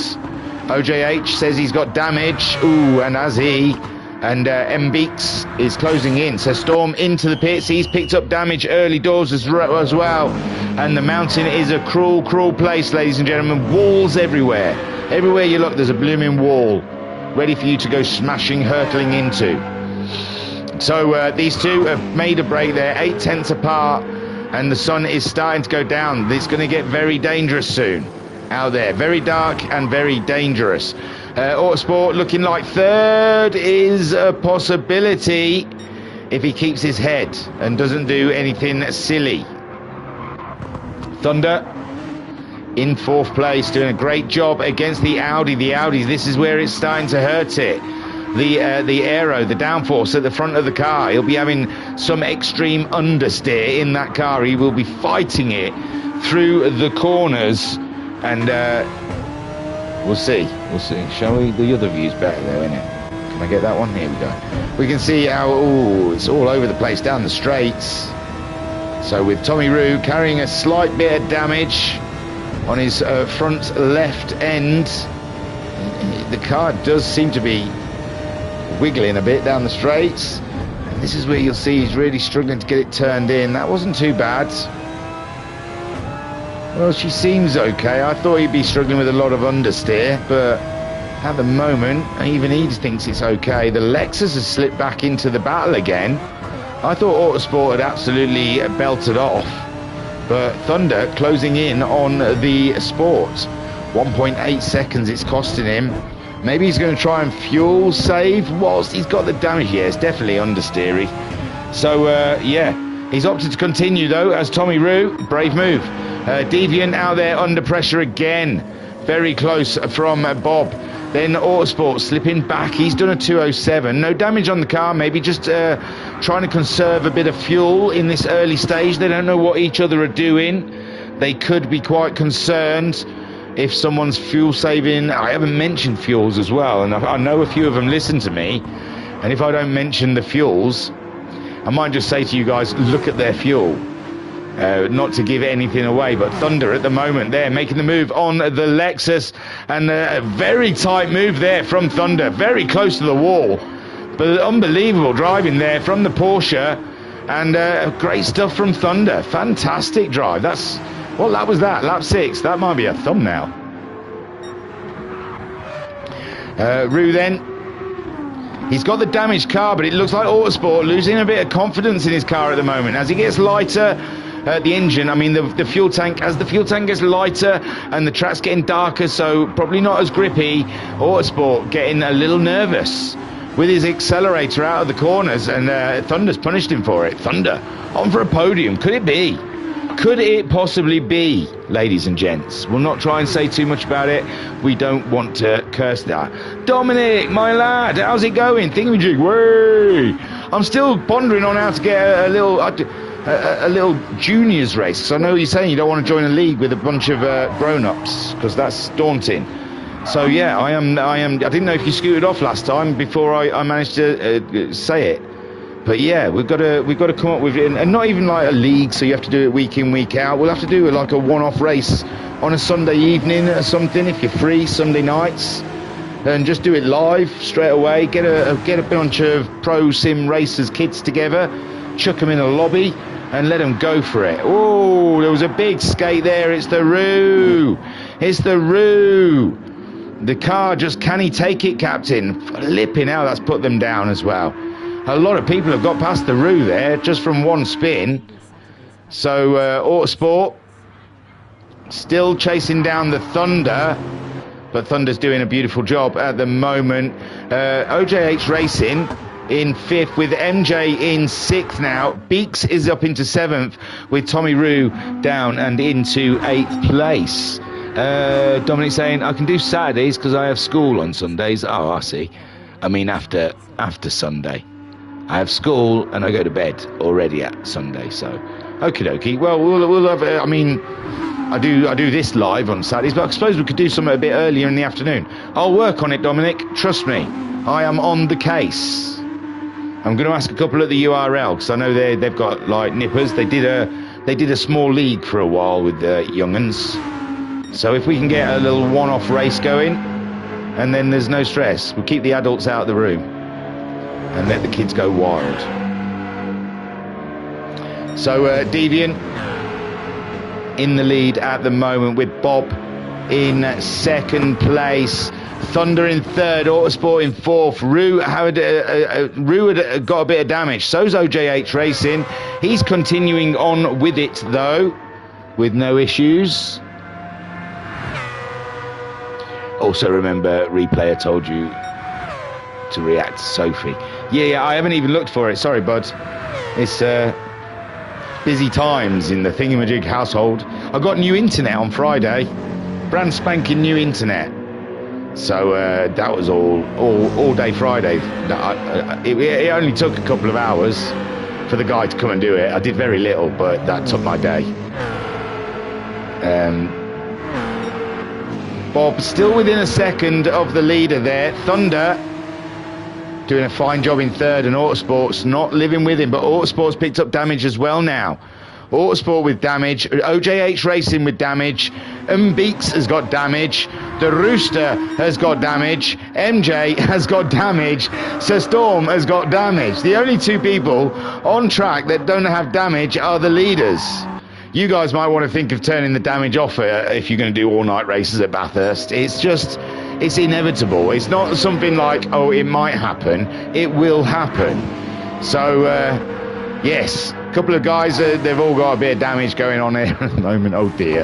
OJH says he's got damage. Ooh, and has he. And M Beaks is closing in. So Storm into the pits. He's picked up damage early doors as well. And the mountain is a cruel, cruel place, ladies and gentlemen. Walls everywhere. Everywhere you look, there's a blooming wall ready for you to go smashing, hurtling into. So these two have made a break there, 8/10 apart. And the sun is starting to go down. It's going to get very dangerous soon out there. Very dark and very dangerous. Autosport looking like third is a possibility if he keeps his head and doesn't do anything silly. Thunder in fourth place, doing a great job against the Audi. The Audi, this is where it's starting to hurt it. The aero, the downforce at the front of the car. He'll be having some extreme understeer in that car. He will be fighting it through the corners. And we'll see. Shall we? The other view's better there, isn't it? Can I get that one? Here we go. We can see how, ooh, it's all over the place down the straights. So with Tommy Roo carrying a slight bit of damage on his front left end, the car does seem to be wiggling a bit down the straights. And this is where you'll see he's really struggling to get it turned in. That wasn't too bad. Well, she seems okay. I thought he'd be struggling with a lot of understeer, but at the moment, even he thinks it's okay. The Lexus has slipped back into the battle again. I thought Autosport had absolutely belted off, but Thunder closing in on the Sport. 1.8 seconds it's costing him. Maybe he's going to try and fuel save whilst he's got the damage. Yeah, it's definitely understeery. So, yeah, he's opted to continue, though, as Tommy Roo. Brave move. Deviant out there under pressure again. Very close from Bob. Then Autosport slipping back. He's done a 2:07. No damage on the car. Maybe just trying to conserve a bit of fuel in this early stage. They don't know what each other are doing. They could be quite concerned if someone's fuel saving. I haven't mentioned fuels as well, and I know a few of them listen to me. And if I don't mention the fuels, I might just say to you guys, look at their fuel. Not to give anything away, but Thunder at the moment there making the move on the Lexus, and a very tight move there from Thunder, very close to the wall, but unbelievable driving there from the Porsche, and great stuff from Thunder. Fantastic drive. That's what lap was that? Lap 6. That might be a thumbnail. Roo then. He's got the damaged car, but it looks like Autosport losing a bit of confidence in his car at the moment. As he gets lighter the engine. I mean, the fuel tank, as the fuel tank gets lighter and the track's getting darker, so probably not as grippy. Autosport getting a little nervous with his accelerator out of the corners, and Thunder's punished him for it. Thunder on for a podium. Could it be? Could it possibly be, ladies and gents? We'll not try and say too much about it. We don't want to curse that. Dominic, my lad, how's it going? Thingamajig, way! I'm still pondering on how to get a little juniors race. So I know you're saying you don't want to join a league with a bunch of grown-ups, because that's daunting. So yeah, I am. I didn't know if you scooted off last time before I managed to say it. But yeah, we've got to come up with it, and not even like a league, so you have to do it week in, week out. We'll have to do it like a one-off race on a Sunday evening or something, if you're free, Sunday nights, and just do it live straight away. Get a bunch of pro sim racers kids together, chuck them in a lobby, and let them go for it. Oh, there was a big skate there. It's the Roo. It's the Roo. The car just, can he take it, Captain? Flipping hell, that's put them down as well. A lot of people have got past the Roo there just from one spin. So Autosport still chasing down the Thunder, but Thunder's doing a beautiful job at the moment. OJH Racing in 5th with MJ in 6th now. Beeks is up into 7th with Tommy Roo down and into 8th place. Dominic saying, I can do Saturdays because I have school on Sundays. Oh, I see. I mean after Sunday. I have school and I go to bed already at Sunday, so okie dokie. Well, we'll have. I mean, I do this live on Saturdays, but I suppose we could do something a bit earlier in the afternoon. I'll work on it, Dominic. Trust me, I am on the case. I'm going to ask a couple at the URL because I know they've got like nippers. They did a small league for a while with the young'uns. So if we can get a little one-off race going, and then there's no stress, we'll keep the adults out of the room and let the kids go wild. So Deviant in the lead at the moment with Bob in 2nd place, Thunder in 3rd, Autosport in 4th. Roo had got a bit of damage. So's OJH Racing. He's continuing on with it though, with no issues. Also remember, replayer told you to react to Sophie. Yeah, I haven't even looked for it. Sorry, bud. It's busy times in the thingamajig household. I got new internet on Friday. Brand spanking new internet. So that was all day Friday. It only took a couple of hours for the guy to come and do it. I did very little, but that took my day. Bob still within a second of the leader there. Thunder doing a fine job in 3rd, and Autosport's not living with him, but Autosport's picked up damage as well now. Autosport with damage, OJH Racing with damage, Beeks has got damage, the Rooster has got damage, MJ has got damage, Sir Storm has got damage. The only two people on track that don't have damage are the leaders. You guys might want to think of turning the damage off if you're going to do all-night races at Bathurst. It's inevitable. It's not something like, oh, it might happen. It will happen. So, yes, a couple of guys, they've all got a bit of damage going on here at the moment. Oh, dear.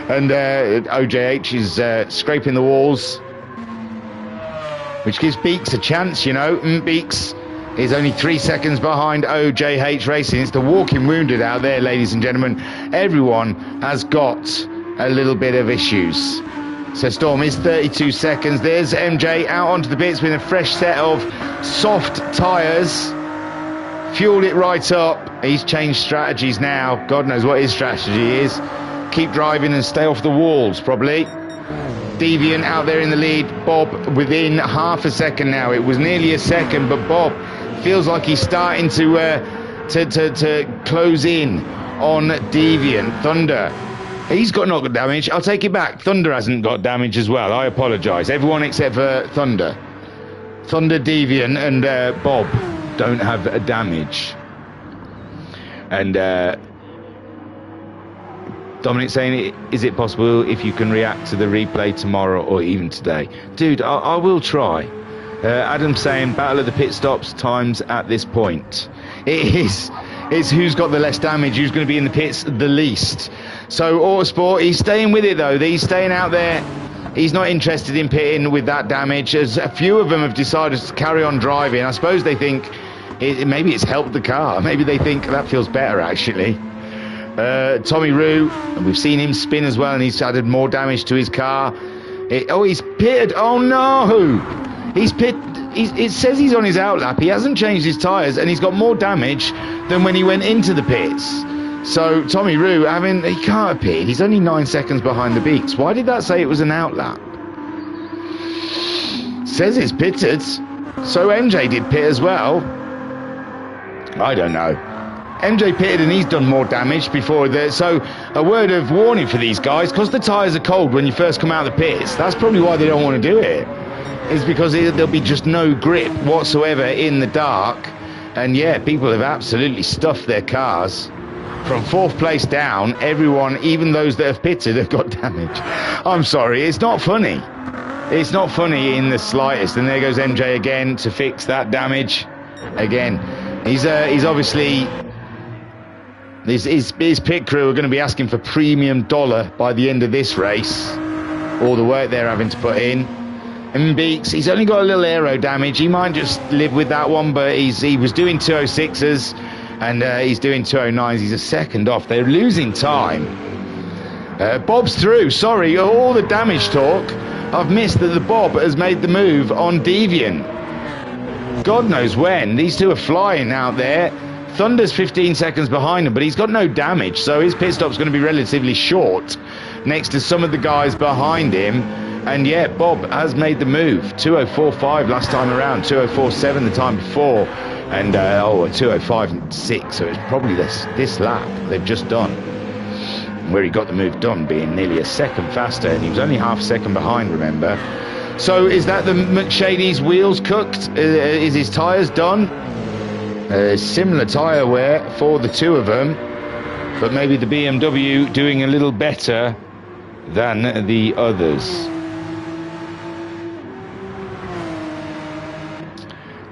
And OJH is scraping the walls, which gives Beeks a chance, you know. Beeks is only 3 seconds behind OJH Racing. It's the walking wounded out there, ladies and gentlemen. Everyone has got a little bit of issues. So Storm is 32 seconds. There's MJ out onto the bits with a fresh set of soft tyres. Fueled it right up. He's changed strategies now. God knows what his strategy is. Keep driving and stay off the walls, probably. Deviant out there in the lead. Bob within half a second now. It was nearly a second, but Bob feels like he's starting to close in on Deviant. Thunder, he's got not got damage. I'll take it back. Thunder hasn't got damage as well. I apologise. Everyone except for Thunder. Thunder, Deviant and Bob don't have a damage. And Dominic saying, is it possible if you can react to the replay tomorrow or even today? Dude, I will try. Adam saying, battle of the pit stops times at this point. It It's who's got the less damage, who's going to be in the pits the least. So Autosport, he's staying with it though. He's staying out there. He's not interested in pitting with that damage, as a few of them have decided to carry on driving. I suppose they think maybe it's helped the car. Maybe they think that feels better, actually. Tommy Roo, and we've seen him spin as well, and he's added more damage to his car. He's pitted. Oh, no. He's pit. It says he's on his outlap. He hasn't changed his tyres, and he's got more damage than when he went into the pits. So Tommy Roo, he can't have pitted. He's only 9 seconds behind the Beaks. Why did that say it was an outlap? Says it's pitted. So MJ did pit as well. I don't know. MJ pitted and he's done more damage before that. So a word of warning for these guys, because the tyres are cold when you first come out of the pits. That's probably why they don't want to do it. Is because there'll be just no grip whatsoever in the dark. And yeah, people have absolutely stuffed their cars. From 4th place down, everyone, even those that have pitted, have got damage. I'm sorry, it's not funny. It's not funny in the slightest. And there goes MJ again to fix that damage. Again, he's obviously... His pit crew are going to be asking for premium dollar by the end of this race. All the work they're having to put in. And Beaks, he's only got a little aero damage. He might just live with that one, but he was doing 206s and he's doing 209s. He's a second off. They're losing time. Bob's through. Sorry, all the damage talk. I've missed that the Bob has made the move on Deviant. God knows when. These two are flying out there. Thunder's 15 seconds behind him, but he's got no damage, so his pit stop's going to be relatively short next to some of the guys behind him. And yeah, Bob has made the move. 2:04.5 last time around, 2:04.7 the time before, and 2:05.6. So it's probably this lap they've just done where he got the move done, being nearly a second faster, and he was only half a second behind, remember. So is that the McShady's wheels cooked? Is his tyres done? Similar tyre wear for the two of them, but maybe the BMW doing a little better than the others.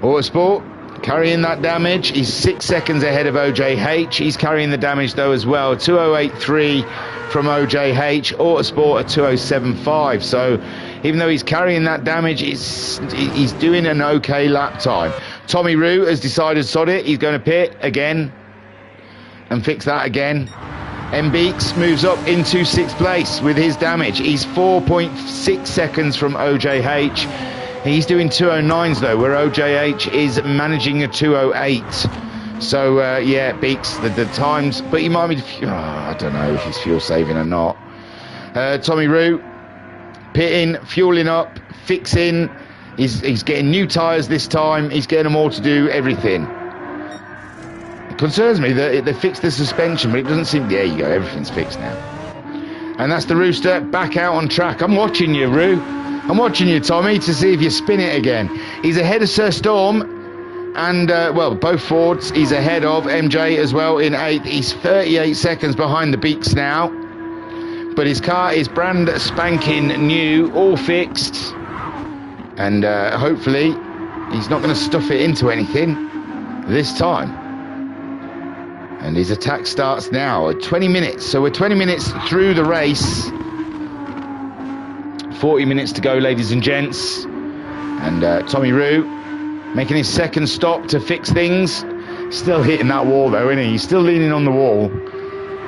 Autosport carrying that damage. He's 6 seconds ahead of OJH. He's carrying the damage though as well. 2:08.3 from OJH. Autosport at 2:07.5. So even though he's carrying that damage, he's doing an okay lap time. Tommy Roo has decided, sod it, he's going to pit again and fix that again. M. Beaks moves up into 6th place with his damage. He's 4.6 seconds from OJH. He's doing 2:09s though, where OJH is managing a 2:08. So yeah, Beaks, the times, but he might be, I don't know if he's fuel saving or not. Tommy Roo pitting, fueling up, fixing. He's getting new tyres this time. He's getting them all to do everything. It concerns me that they fixed the suspension, but it doesn't seem... There you go, everything's fixed now. And that's the Rooster back out on track. I'm watching you, Roo. I'm watching you, Tommy, to see if you spin it again. He's ahead of Sir Storm and, well, both Fords. He's ahead of MJ as well in 8th. He's 38 seconds behind the Beaks now. But his car is brand spanking new, all fixed. And hopefully he's not going to stuff it into anything this time. And his attack starts now at 20 minutes. So we're 20 minutes through the race. 40 minutes to go, ladies and gents. And Tommy Roo making his second stop to fix things. Still hitting that wall though, isn't he? He's still leaning on the wall.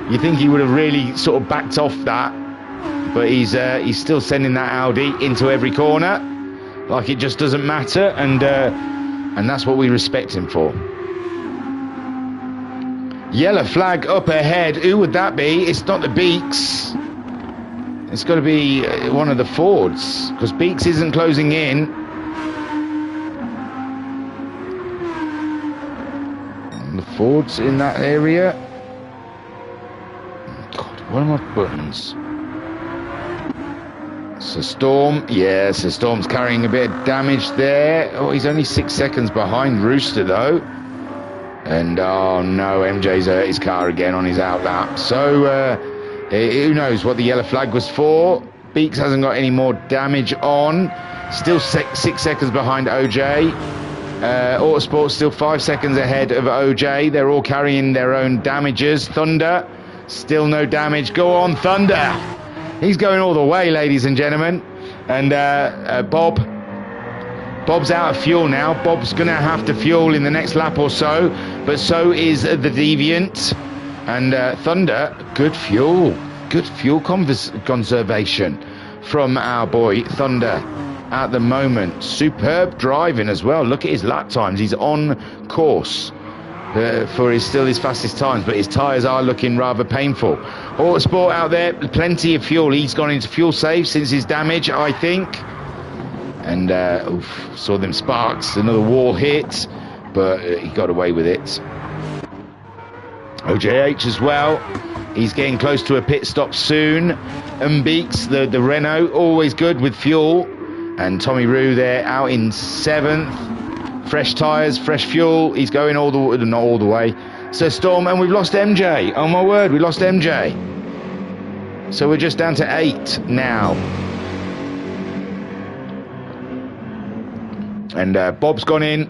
You think he would have really sort of backed off that. But he's still sending that Audi into every corner. Like it just doesn't matter, and that's what we respect him for. Yellow flag up ahead. Who would that be? It's not the Beaks. It's got to be one of the Fords, because Beaks isn't closing in. And the Fords in that area. God, what are my buttons? So Storm, yeah, so Storm's carrying a bit of damage there. Oh, he's only 6 seconds behind Rooster though. And oh no, MJ's hurt his car again on his outlap. So who knows what the yellow flag was for. Beaks hasn't got any more damage on. Still 6 seconds behind OJ. Autosport still 5 seconds ahead of OJ. They're all carrying their own damages. Thunder, still no damage. Go on, Thunder. He's going all the way, ladies and gentlemen. And Bob's out of fuel now. Bob's going to have to fuel in the next lap or so. But so is the Deviant. And Thunder, good fuel. Good fuel conservation from our boy Thunder at the moment. Superb driving as well. Look at his lap times. He's on course for his fastest times, but his tyres are looking rather painful. Autosport out there, plenty of fuel. He's gone into fuel save since his damage, I think. And saw them sparks, another wall hit, but he got away with it. OJH as well. He's getting close to a pit stop soon. Beeks, the Renault, always good with fuel. And Tommy Roo there out in 7th. Fresh tyres, fresh fuel. He's going not all the way. So Storm, and we've lost MJ. Oh my word, we lost MJ. So we're just down to 8 now. And Bob's gone in.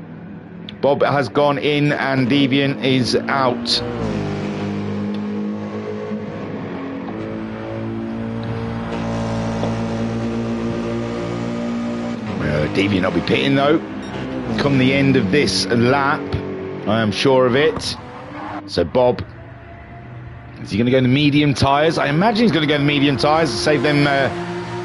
Bob has gone in, and Deviant is out. Deviant will be pitting though come the end of this lap, I am sure of it. So Bob, is he going to go in the medium tyres? I imagine he's going to go in the medium tyres to save them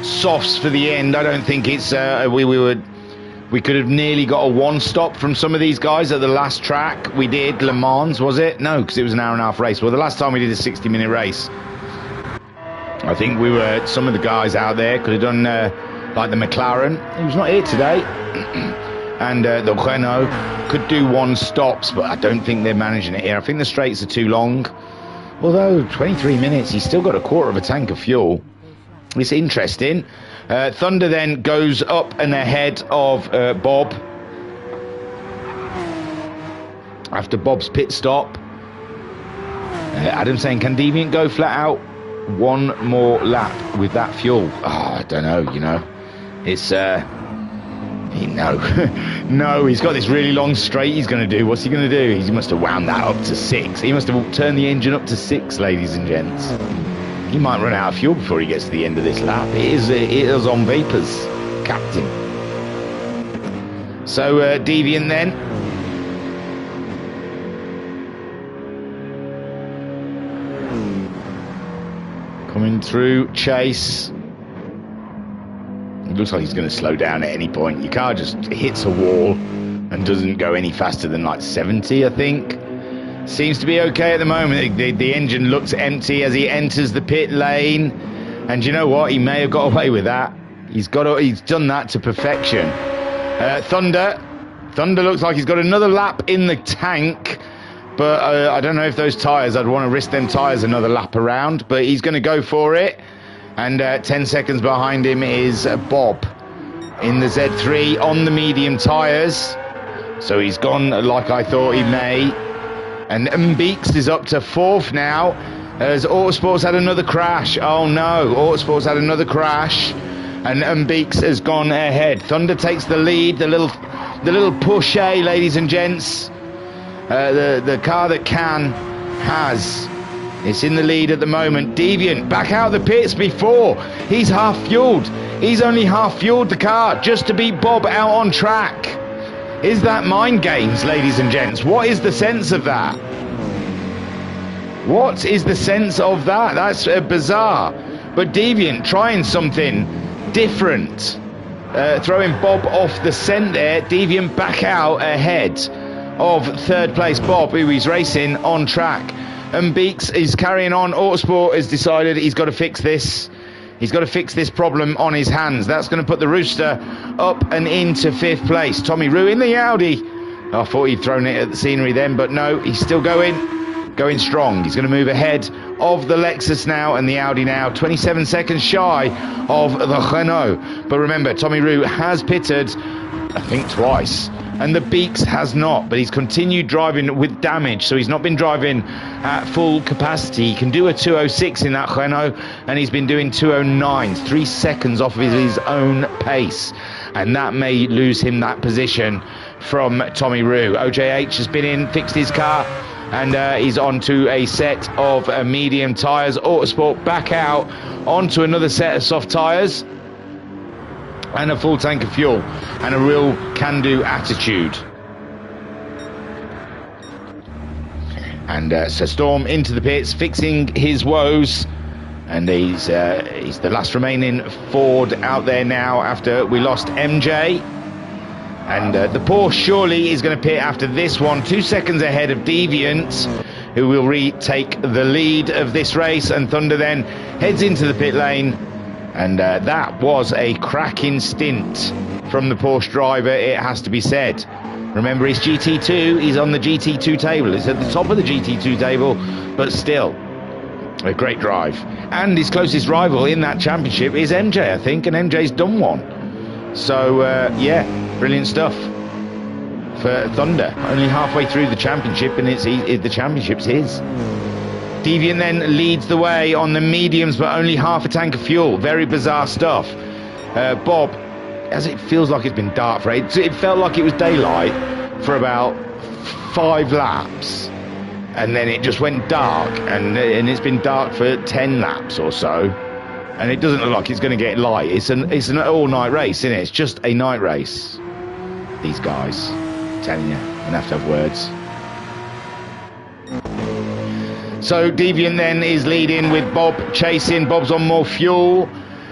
softs for the end. I don't think it's we could have nearly got a one stop from some of these guys at the last track we did. Le Mans, was it? No, because it was an hour and a half race. Well, the last time we did a 60-minute race, I think some of the guys out there could have done like the McLaren. He was not here today. And the Renault could do one stops, but I don't think they're managing it here. I think the straights are too long. Although 23 minutes, he's still got a quarter of a tank of fuel. It's interesting. Thunder then goes up and ahead of Bob after Bob's pit stop. Adam saying, can Deviant go flat out one more lap with that fuel? Oh, I don't know, you know. It's no, he's got this really long straight he's going to do. What's he going to do? He must have wound that up to 6. He must have turned the engine up to 6, ladies and gents. He might run out of fuel before he gets to the end of this lap. It is on vapors, Captain. So Deviant then. Coming through Chase. It looks like he's going to slow down at any point. Your car just hits a wall and doesn't go any faster than like 70, I think. Seems to be okay at the moment. The engine looks empty as he enters the pit lane. And you know what? He may have got away with that. He's done that to perfection. Thunder looks like he's got another lap in the tank. But I don't know if those tyres, I'd want to risk them tyres another lap around. But he's going to go for it. And 10 seconds behind him is Bob in the Z3 on the medium tyres. So he's gone like I thought he may. And Beeks is up to 4th now as Autosport's had another crash. Oh no, Autosport's had another crash. And Beeks has gone ahead. Thunder takes the lead, the little push, ladies and gents. The car that can has. It's in the lead at the moment. Deviant back out the pits before. He's half fueled. He's only half fueled the car just to beat Bob out on track. Is that mind games, ladies and gents? What is the sense of that? What is the sense of that? That's bizarre. But Deviant trying something different. Throwing Bob off the scent there. Deviant back out ahead of 3rd place Bob, who is racing on track. And Beeks is carrying on. Autosport has decided he's got to fix this. He's got to fix this problem on his hands. That's going to put the Rooster up and into 5th place. Tommy Roo in the Audi. I thought he'd thrown it at the scenery then, but no, he's still going strong. He's going to move ahead of the Lexus now and the Audi now. 27 seconds shy of the Renault. But remember, Tommy Roo has pitted, I think, twice. And the Beeks has not, but he's continued driving with damage, so he's not been driving at full capacity. He can do a 206 in that Renault, and he's been doing 209, 3 seconds off of his own pace, and that may lose him that position from Tommy Rue. OJH has been in, fixed his car, and he's onto a set of medium tyres. Autosport back out onto another set of soft tyres and a full tank of fuel and a real can-do attitude. And so Storm into the pits, fixing his woes, and he's the last remaining Ford out there now after we lost MJ. And the Porsche surely is going to pit after this one, 2 seconds ahead of Deviant, who will retake the lead of this race. And Thunder then heads into the pit lane, and that was a cracking stint from the Porsche driver, it has to be said. Remember, he's GT2, he's on the GT2 table, it's at the top of the GT2 table, but still a great drive. And his closest rival in that championship is MJ, I think, and MJ's done one. So yeah, brilliant stuff for Thunder. Only halfway through the championship, and the championship's his. Deviant then leads the way on the mediums, but only half a tank of fuel. Very bizarre stuff. Bob, as it feels like it's been dark for it felt like it was daylight for about 5 laps, and then it just went dark, and it's been dark for 10 laps or so, and it doesn't look like it's going to get light. It's an all-night race, isn't it? It's just a night race. These guys, I'm telling you, I'm gonna have to have words. So Deviant then is leading with Bob chasing. Bob's on more fuel.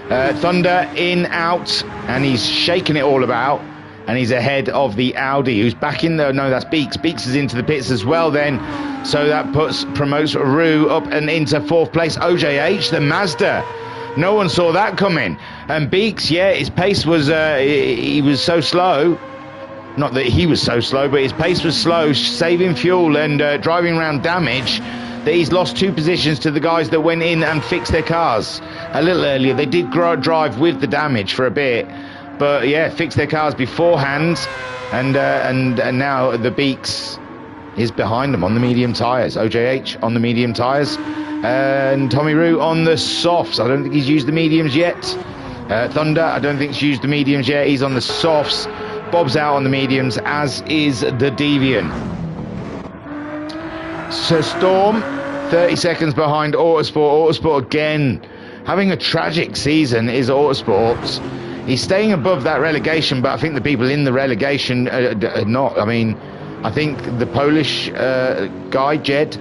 Thunder in, out, and he's shaking it all about, and he's ahead of the Audi, who's back in there. No, that's Beeks. Beeks is into the pits as well then, so that promotes Rue up and into 4th place. OJH, the Mazda, no one saw that coming. And Beeks, yeah, his pace was he was so slow. Not that he was so slow, but his pace was slow, saving fuel and driving around damage, that he's lost 2 positions to the guys that went in and fixed their cars a little earlier. They did drive with the damage for a bit, but yeah, fixed their cars beforehand, and now the Beeks is behind them on the medium tyres. OJH on the medium tyres, and Tommy Rue on the softs. I don't think he's used the mediums yet. Thunder, I don't think he's used the mediums yet. He's on the softs. Bob's out on the mediums, as is the Deviant. So Storm, 30 seconds behind Autosport. Autosport again having a tragic season is Autosport. He's staying above that relegation, but I think the people in the relegation are not. I mean, I think the Polish guy, Jed,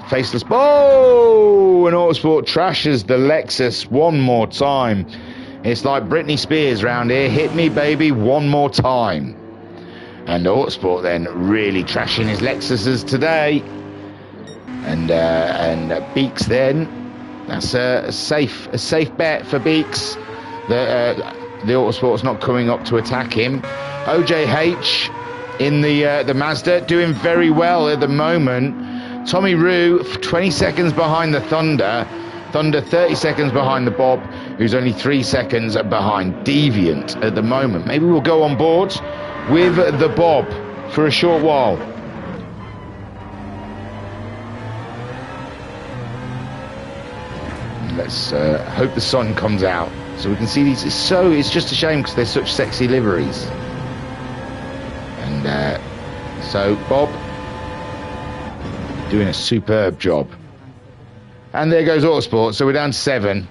faceless. Oh, and Autosport trashes the Lexus one more time. It's like Britney Spears round here. Hit me, baby, one more time. And Autosport then really trashing his Lexuses today. And Beeks then, that's a safe bet for Beeks. The Autosport's not coming up to attack him. OJH in the Mazda doing very well at the moment. Tommy Rue 20 seconds behind the Thunder. Thunder 30 seconds behind the Bob, who's only 3 seconds behind Deviant at the moment. Maybe we'll go on board with the Bob for a short while. Let's hope the sun comes out so we can see these. It's just a shame because they're such sexy liveries. And so Bob doing a superb job. And there goes Autosport, so we're down to 7.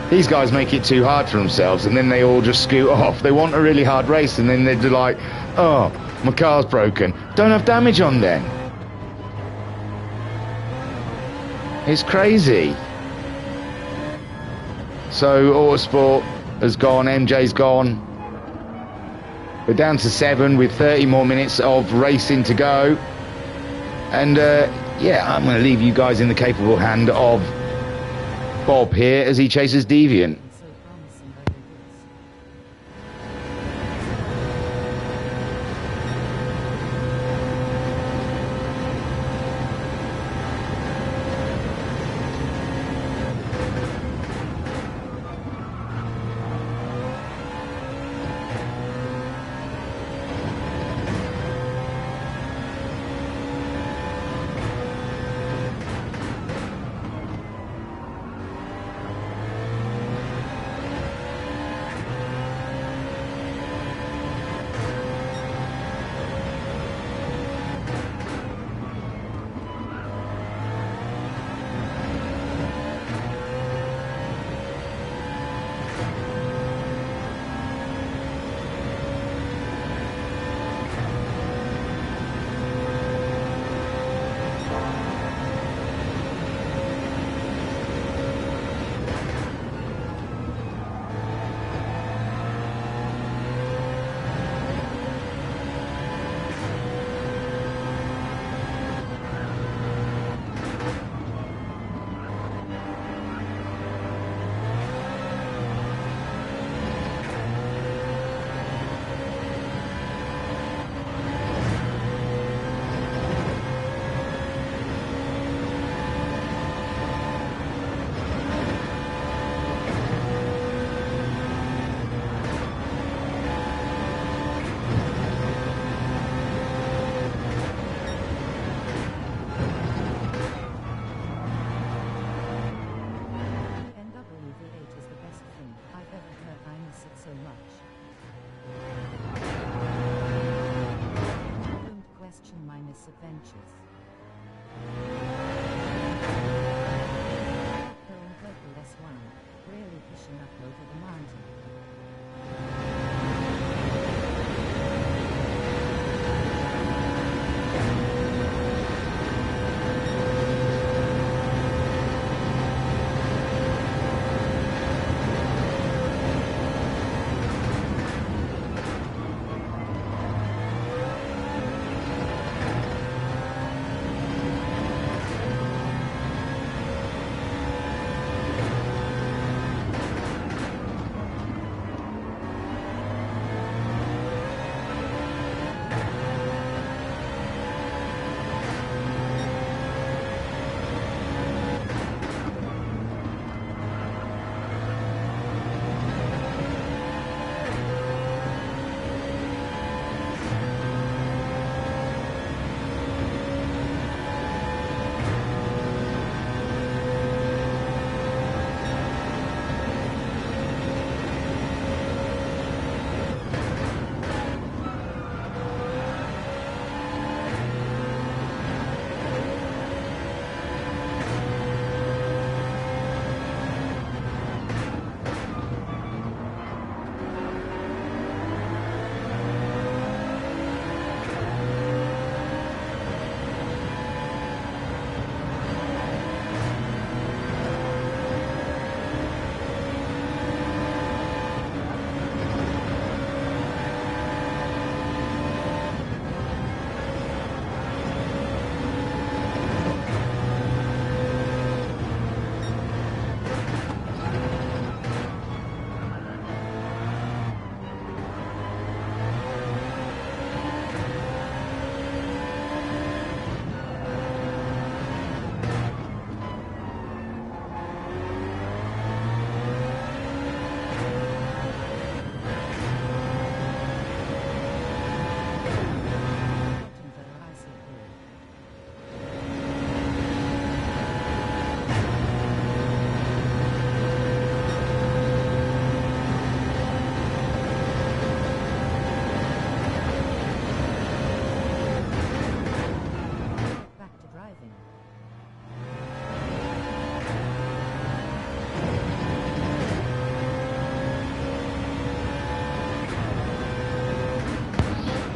These guys make it too hard for themselves, and then they all just scoot off. They want a really hard race, and then they're like, oh, my car's broken. Don't have damage on then. It's crazy. So Autosport has gone, MJ's gone. We're down to 7 with 30 more minutes of racing to go. And yeah, I'm going to leave you guys in the capable hand of Bob here as he chases Deviant. misadventures. Hill and Purple S1, really pushing up over the mountain.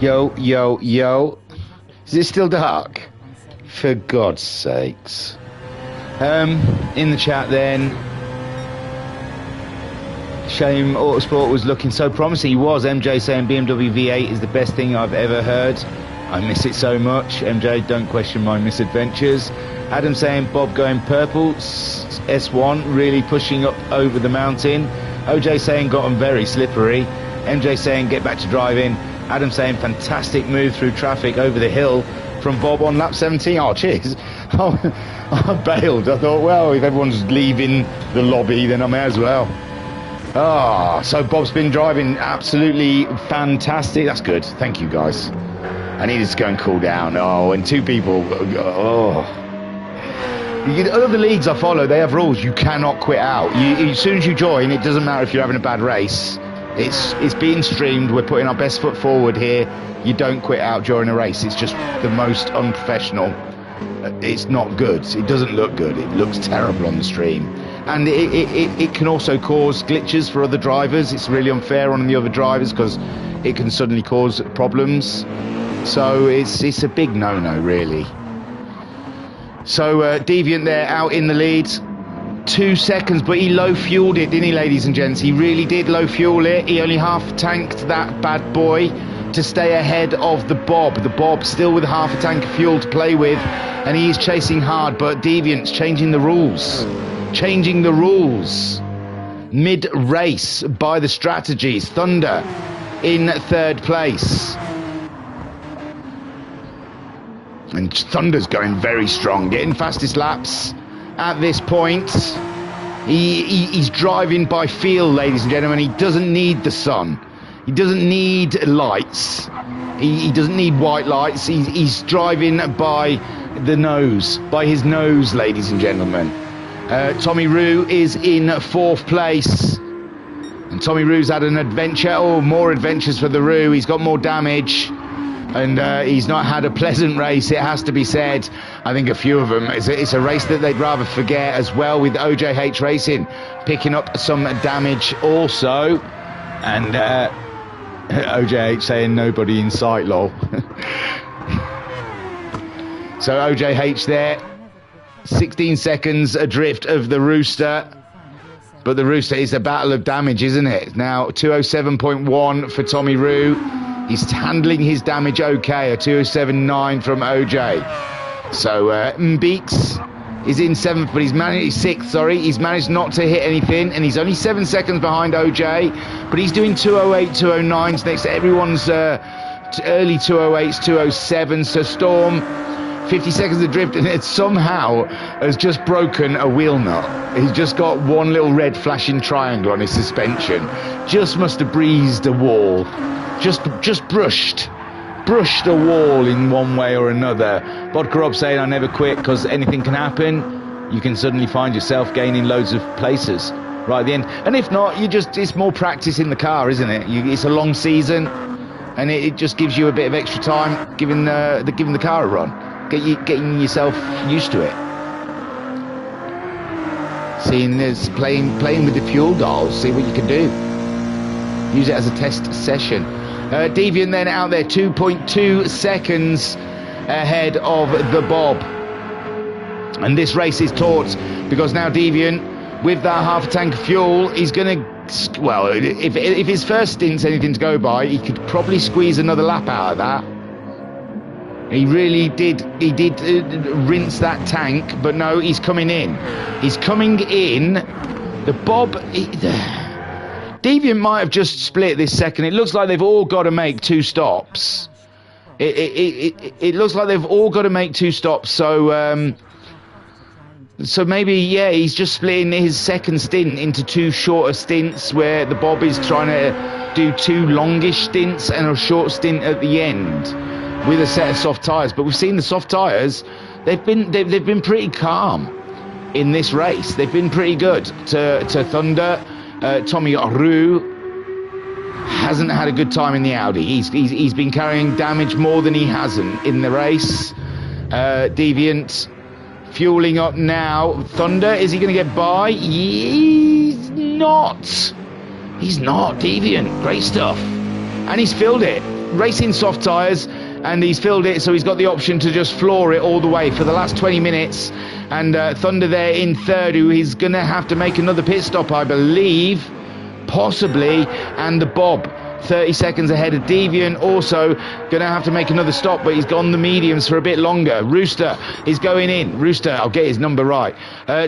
Yo, yo, yo. Is it still dark? For God's sakes. In the chat then. Shame Autosport was looking so promising. He was. MJ saying BMW V8 is the best thing I've ever heard. I miss it so much. MJ, don't question my misadventures. Adam saying Bob going purple. S1 really pushing up over the mountain. OJ saying got him very slippery. MJ saying get back to driving. Adam saying fantastic move through traffic over the hill from Bob on lap 17. Oh, cheers. I bailed. I thought, well, if everyone's leaving the lobby, then I may as well. Oh, so Bob's been driving absolutely fantastic. That's good. Thank you, guys. I needed to go and cool down. Oh, and two people. Oh. Other leagues I follow, they have rules. You cannot quit out. As soon as you join, it doesn't matter if you're having a bad race. It's being streamed. We're putting our best foot forward here. You don't quit out during a race. It's just the most unprofessional. It's not good. It doesn't look good. It looks terrible on the stream. And it can also cause glitches for other drivers. It's really unfair on the other drivers because it can suddenly cause problems. So it's a big no-no, really. So Deviant there out in the lead. 2 seconds, but he low fueled it, didn't he, ladies and gents? He really did low fuel it. He only half tanked that bad boy to stay ahead of the Bob. The Bob still with half a tank of fuel to play with, and he is chasing hard, but Deviant's changing the rules. Changing the rules. Mid-race by the strategies. Thunder in third place. And Thunder's going very strong, getting fastest laps. At this point, he's driving by feel, ladies and gentlemen. He doesn't need the sun. He doesn't need lights. He doesn't need white lights. He's driving by the nose, by his nose, ladies and gentlemen. Tommy Roo is in fourth place. And Tommy Roo's had an adventure. Oh, more adventures for the Roo. He's got more damage. And he's not had a pleasant race, it has to be said. I think a few of them, it's a race that they'd rather forget as well, with OJH Racing picking up some damage also. And OJH saying nobody in sight, lol. So OJH there, 16 seconds adrift of the Rooster. But the Rooster is a battle of damage, isn't it? Now, 207.1 for Tommy Roo. He's handling his damage okay. A 207.9 from OJ. So, Mbeeks is in 7th, but he's 6th, sorry. He's managed not to hit anything, and he's only 7 seconds behind OJ. But he's doing 208, 209s next to everyone's early 208s, 207s. So Storm, 50 seconds adrift, and it somehow has just broken a wheel nut. He's just got one little red flashing triangle on his suspension. Just must have breezed a wall. Just brushed a wall in one way or another. Vodka Rob saying I never quit because anything can happen. You can suddenly find yourself gaining loads of places right at the end. And if not, it's more practice in the car, isn't it? It's a long season, and it just gives you a bit of extra time giving the car a run. Getting yourself used to it. Seeing this, playing with the fuel dials, see what you can do. Use it as a test session. Deviant then out there, 2.2 seconds ahead of the Bob. And this race is taut because now Deviant, with that half a tank of fuel, he's going to, well, if his first stint's anything to go by, he could probably squeeze another lap out of that. He really did. He did rinse that tank, but no, he's coming in. He's coming in. The Bob. Deviant might have just split this second. It looks like they've all got to make 2 stops. It looks like they've all got to make 2 stops. So so maybe, yeah, he's just splitting his second stint into 2 shorter stints, where the Bob is trying to do 2 longish stints and a short stint at the end, with a set of soft tyres. But we've seen the soft tyres, they've been pretty calm in this race. They've been pretty good to Thunder. Tommy Roo hasn't had a good time in the Audi. He's been carrying damage more than he hasn't in the race. Deviant fueling up now. Thunder, is he going to get by? He's not. He's not. Deviant, great stuff. And he's filled it. Racing soft tyres, and he's filled it, so he's got the option to just floor it all the way for the last 20 minutes. And Thunder there in third, who he's going to have to make another pit stop, I believe, possibly. And the Bob, 30 seconds ahead of Deviant, also going to have to make another stop, but he's gone the mediums for a bit longer. Rooster is going in. Rooster, I'll get his number right.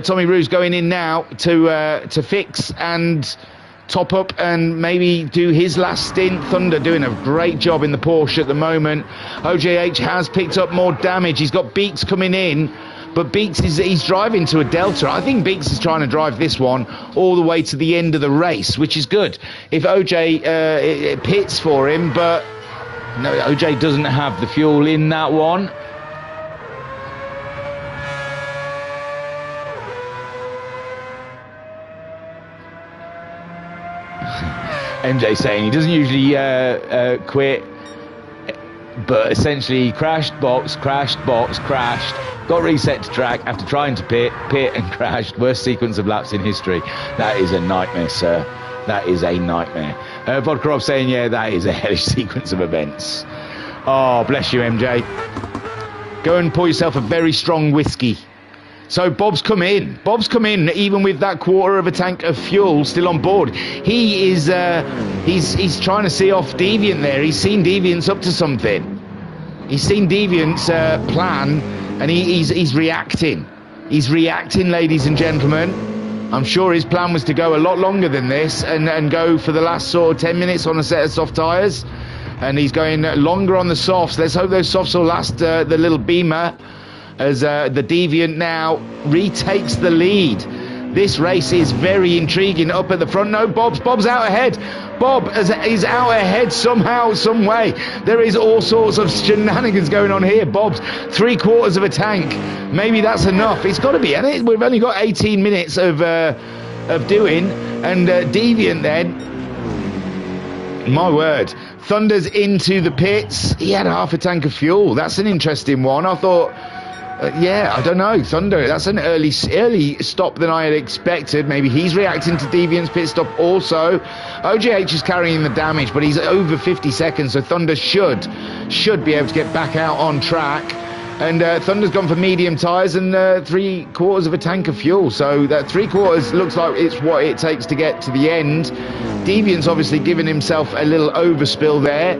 Tommy Roo's going in now to fix and top up and maybe do his last stint. Thunder doing a great job in the Porsche at the moment. OJH has picked up more damage. He's got Beeks coming in, but Beeks he's driving to a Delta. I think Beeks is trying to drive this one all the way to the end of the race, which is good if OJ it pits for him, but no, OJ doesn't have the fuel in that one. MJ saying he doesn't usually quit, but essentially crashed, box, crashed, got reset to track after trying to pit and crashed. Worst sequence of laps in history. That is a nightmare, sir. That is a nightmare. Vodka Rob saying, yeah, that is a hellish sequence of events. Oh, bless you, MJ. Go and pour yourself a very strong whiskey. So Bob's come in. Even with that quarter of a tank of fuel still on board. He is he's trying to see off Deviant there. He's seen Deviant's up to something. He's seen Deviant's plan, and he's reacting. He's reacting, ladies and gentlemen. I'm sure his plan was to go a lot longer than this and go for the last sort of 10 minutes on a set of soft tyres. And he's going longer on the softs. Let's hope those softs will last the little Beamer, as the Deviant now retakes the lead. This race is very intriguing up at the front. No, Bob's out ahead. Bob is out ahead somehow, some way. There is all sorts of shenanigans going on here. Bob's 3/4 of a tank. Maybe that's enough. It's got to be. And we've only got 18 minutes of doing. And Deviant then, my word, Thunder's into the pits. He had half a tank of fuel. That's an interesting one. I thought, yeah, I don't know. Thunder, that's an early stop than I had expected. Maybe he's reacting to Deviant's pit stop also. OJH is carrying the damage, but he's over 50 seconds, so Thunder should be able to get back out on track. And Thunder's gone for medium tyres and 3/4 of a tank of fuel. So that 3/4 looks like it's what it takes to get to the end. Deviant's obviously given himself a little overspill there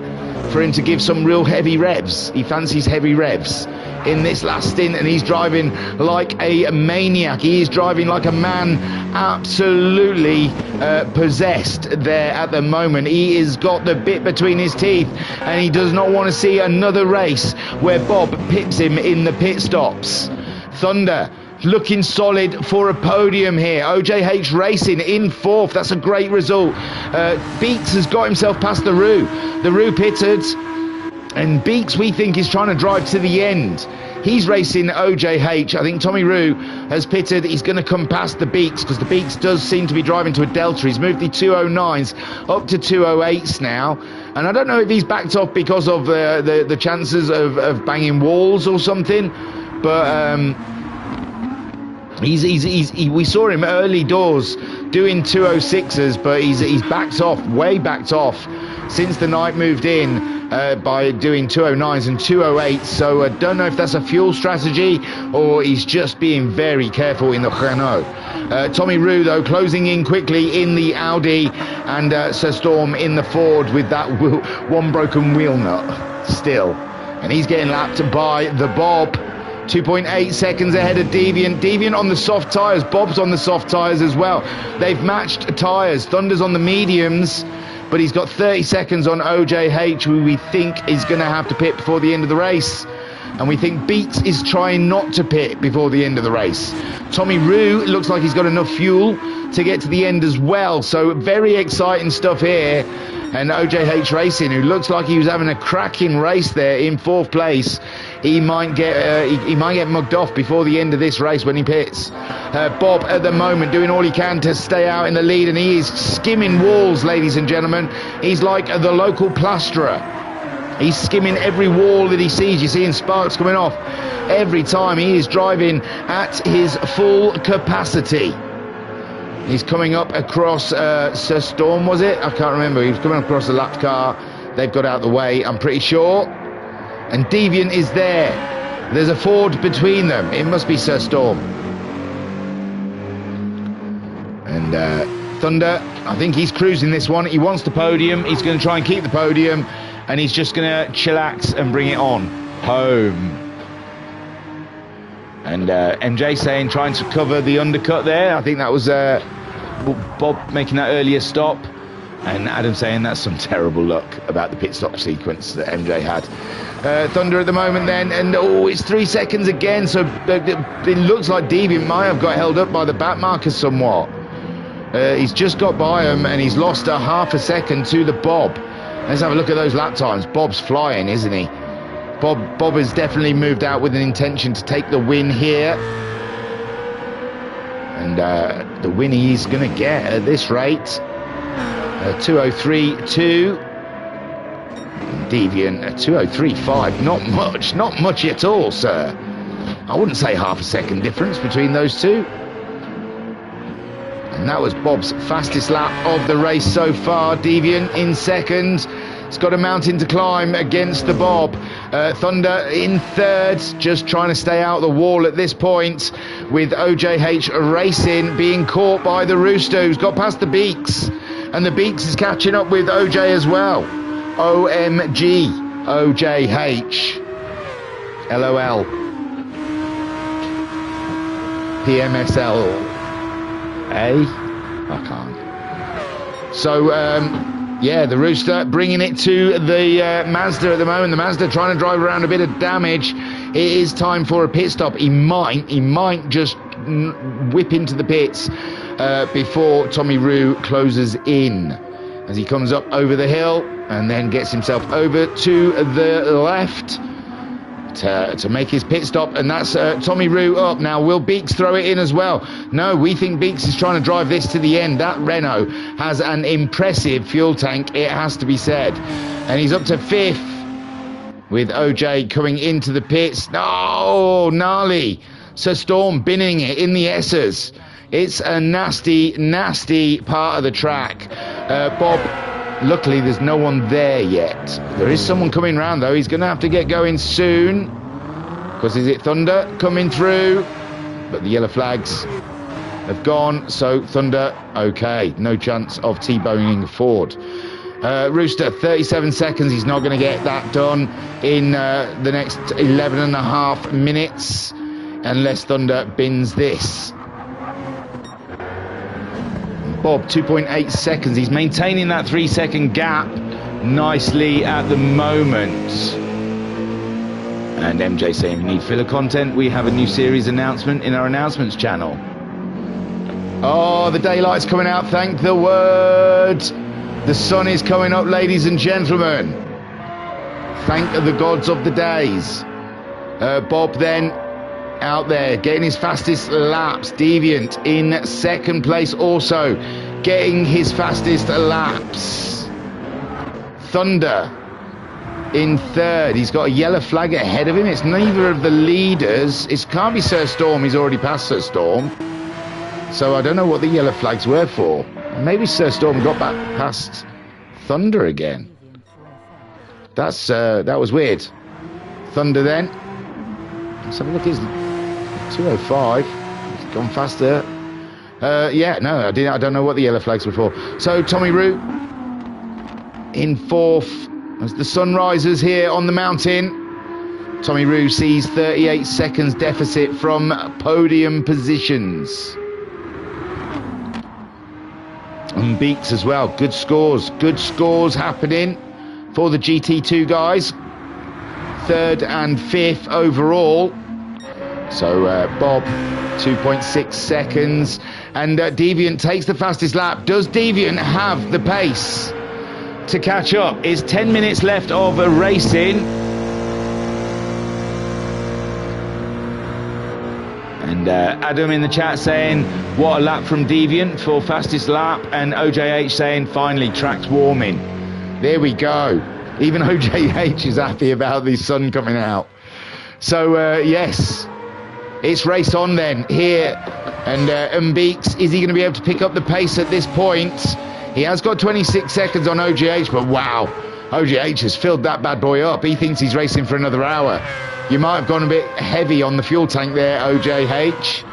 for him to give some real heavy revs. He fancies heavy revs in this last stint, and he's driving like a maniac. He is driving like a man absolutely possessed there at the moment. He has got the bit between his teeth, and he does not want to see another race where Bob pips him in the pit stops. Thunder looking solid for a podium here. OJH Racing in 4th. That's a great result. Beeks has got himself past the Roo. The Roo pitted, and Beeks, we think, is trying to drive to the end. He's racing OJH. I think Tommy Roo has pitted. He's going to come past the Beeks, because the Beeks does seem to be driving to a delta. He's moved the 209s up to 208s now. And I don't know if he's backed off because of the chances of banging walls or something. But we saw him early doors doing 206s, but he's backed off, way backed off, since the night moved in by doing 209s and 208s. So I don't know if that's a fuel strategy or he's just being very careful in the Renault. Tommy Roo, though, closing in quickly in the Audi, and Sir Storm in the Ford with that one broken wheel nut still. And he's getting lapped by the Bob. 2.8 seconds ahead of Deviant. Deviant on the soft tyres. Bob's on the soft tyres as well. They've matched tyres. Thunder's on the mediums, but he's got 30 seconds on OJH, who we think is going to have to pit before the end of the race. And we think Beeks is trying not to pit before the end of the race. Tommy Roo looks like he's got enough fuel to get to the end as well. So very exciting stuff here. And OJH Racing, who looks like he was having a cracking race there in 4th place, he might get mugged off before the end of this race when he pits. Bob at the moment doing all he can to stay out in the lead, and he is skimming walls, ladies and gentlemen. He's like the local plasterer. He's skimming every wall that he sees. You're seeing sparks coming off every time. He is driving at his full capacity. He's coming up across Sir Storm, was it? I can't remember. He was coming across the lapped car. They've got out of the way, I'm pretty sure. And Deviant is there. There's a Ford between them. It must be Sir Storm. And Thunder, I think he's cruising this one. He wants the podium. He's going to try and keep the podium. And he's just going to chillax and bring it on home. And MJ saying, trying to cover the undercut there. I think that was Bob making that earlier stop. And Adam saying that's some terrible luck about the pit stop sequence that MJ had. Thunder at the moment then, and it's 3 seconds again. So it looks like Deviant might have got held up by the back markers somewhat. He's just got by him, and he's lost a half a second to the Bob. Let's have a look at those lap times. Bob's flying, isn't he? Bob has definitely moved out with an intention to take the win here. And the win he's going to get at this rate. 2:03.2. Deviant 2:03.5. Not much at all, sir. I wouldn't say half a second difference between those two. And that was Bob's fastest lap of the race so far. Deviant in second. He's got a mountain to climb against the Bob. Thunder in third, just trying to stay out the wall at this point, with OJH Racing being caught by the Rooster, who's got past the Beeks. And the Beeks is catching up with OJ as well. OMG, OJH. LOL. PMSL. I can't. So, yeah, the Rooster bringing it to the Mazda at the moment. The Mazda trying to drive around a bit of damage. It is time for a pit stop. He might just whip into the pits before Tommy Roo closes in, as he comes up over the hill and then gets himself over to the left to make his pit stop. And that's Tommy Roo up. Now, will Beeks throw it in as well? No, we think Beeks is trying to drive this to the end. That Renault has an impressive fuel tank, it has to be said. And he's up to 5th with OJ coming into the pits. Oh, gnarly. Sir Storm binning it in the S's. It's a nasty, nasty part of the track. Bob, luckily there's no one there yet. There is someone coming round though. He's going to have to get going soon. Because is it Thunder coming through? But the yellow flags have gone. So Thunder, okay. No chance of T-boning Ford. Rooster, 37 seconds. He's not going to get that done in the next 11 and a half minutes. Unless Thunder bins this. Bob, 2.8 seconds. He's maintaining that 3-second gap nicely at the moment. And MJ saying, we need filler content. We have a new series announcement in our announcements channel. Oh, the daylight's coming out. Thank the word. The sun is coming up, ladies and gentlemen. Thank the gods of the days. Bob then out there getting his fastest laps. Deviant in 2nd place also getting his fastest laps. Thunder in 3rd. He's got a yellow flag ahead of him. It's neither of the leaders. It can't be Sir Storm. He's already passed Sir Storm. So I don't know what the yellow flags were for. Maybe Sir Storm got back past Thunder again. That was weird. Thunder then. Let's have a look. He's 205. He's gone faster. Yeah, no, I don't know what the yellow flags were for. So Tommy Root in 4th as the sun rises here on the mountain. Tommy Root sees 38 seconds deficit from podium positions. And Beaks as well. Good scores happening for the GT2 guys. 3rd and 5th overall. So Bob, 2.6 seconds. And Deviant takes the fastest lap. Does Deviant have the pace to catch up? It's 10 minutes left of racing. And Adam in the chat saying, what a lap from Deviant for fastest lap. And OJH saying, finally, track's warming. There we go. Even OJH is happy about the sun coming out. So, yes, it's race on then here. And Mbeeks, is he going to be able to pick up the pace at this point? He has got 26 seconds on OJH, but wow, OJH has filled that bad boy up. He thinks he's racing for another hour. You might have gone a bit heavy on the fuel tank there, OJH.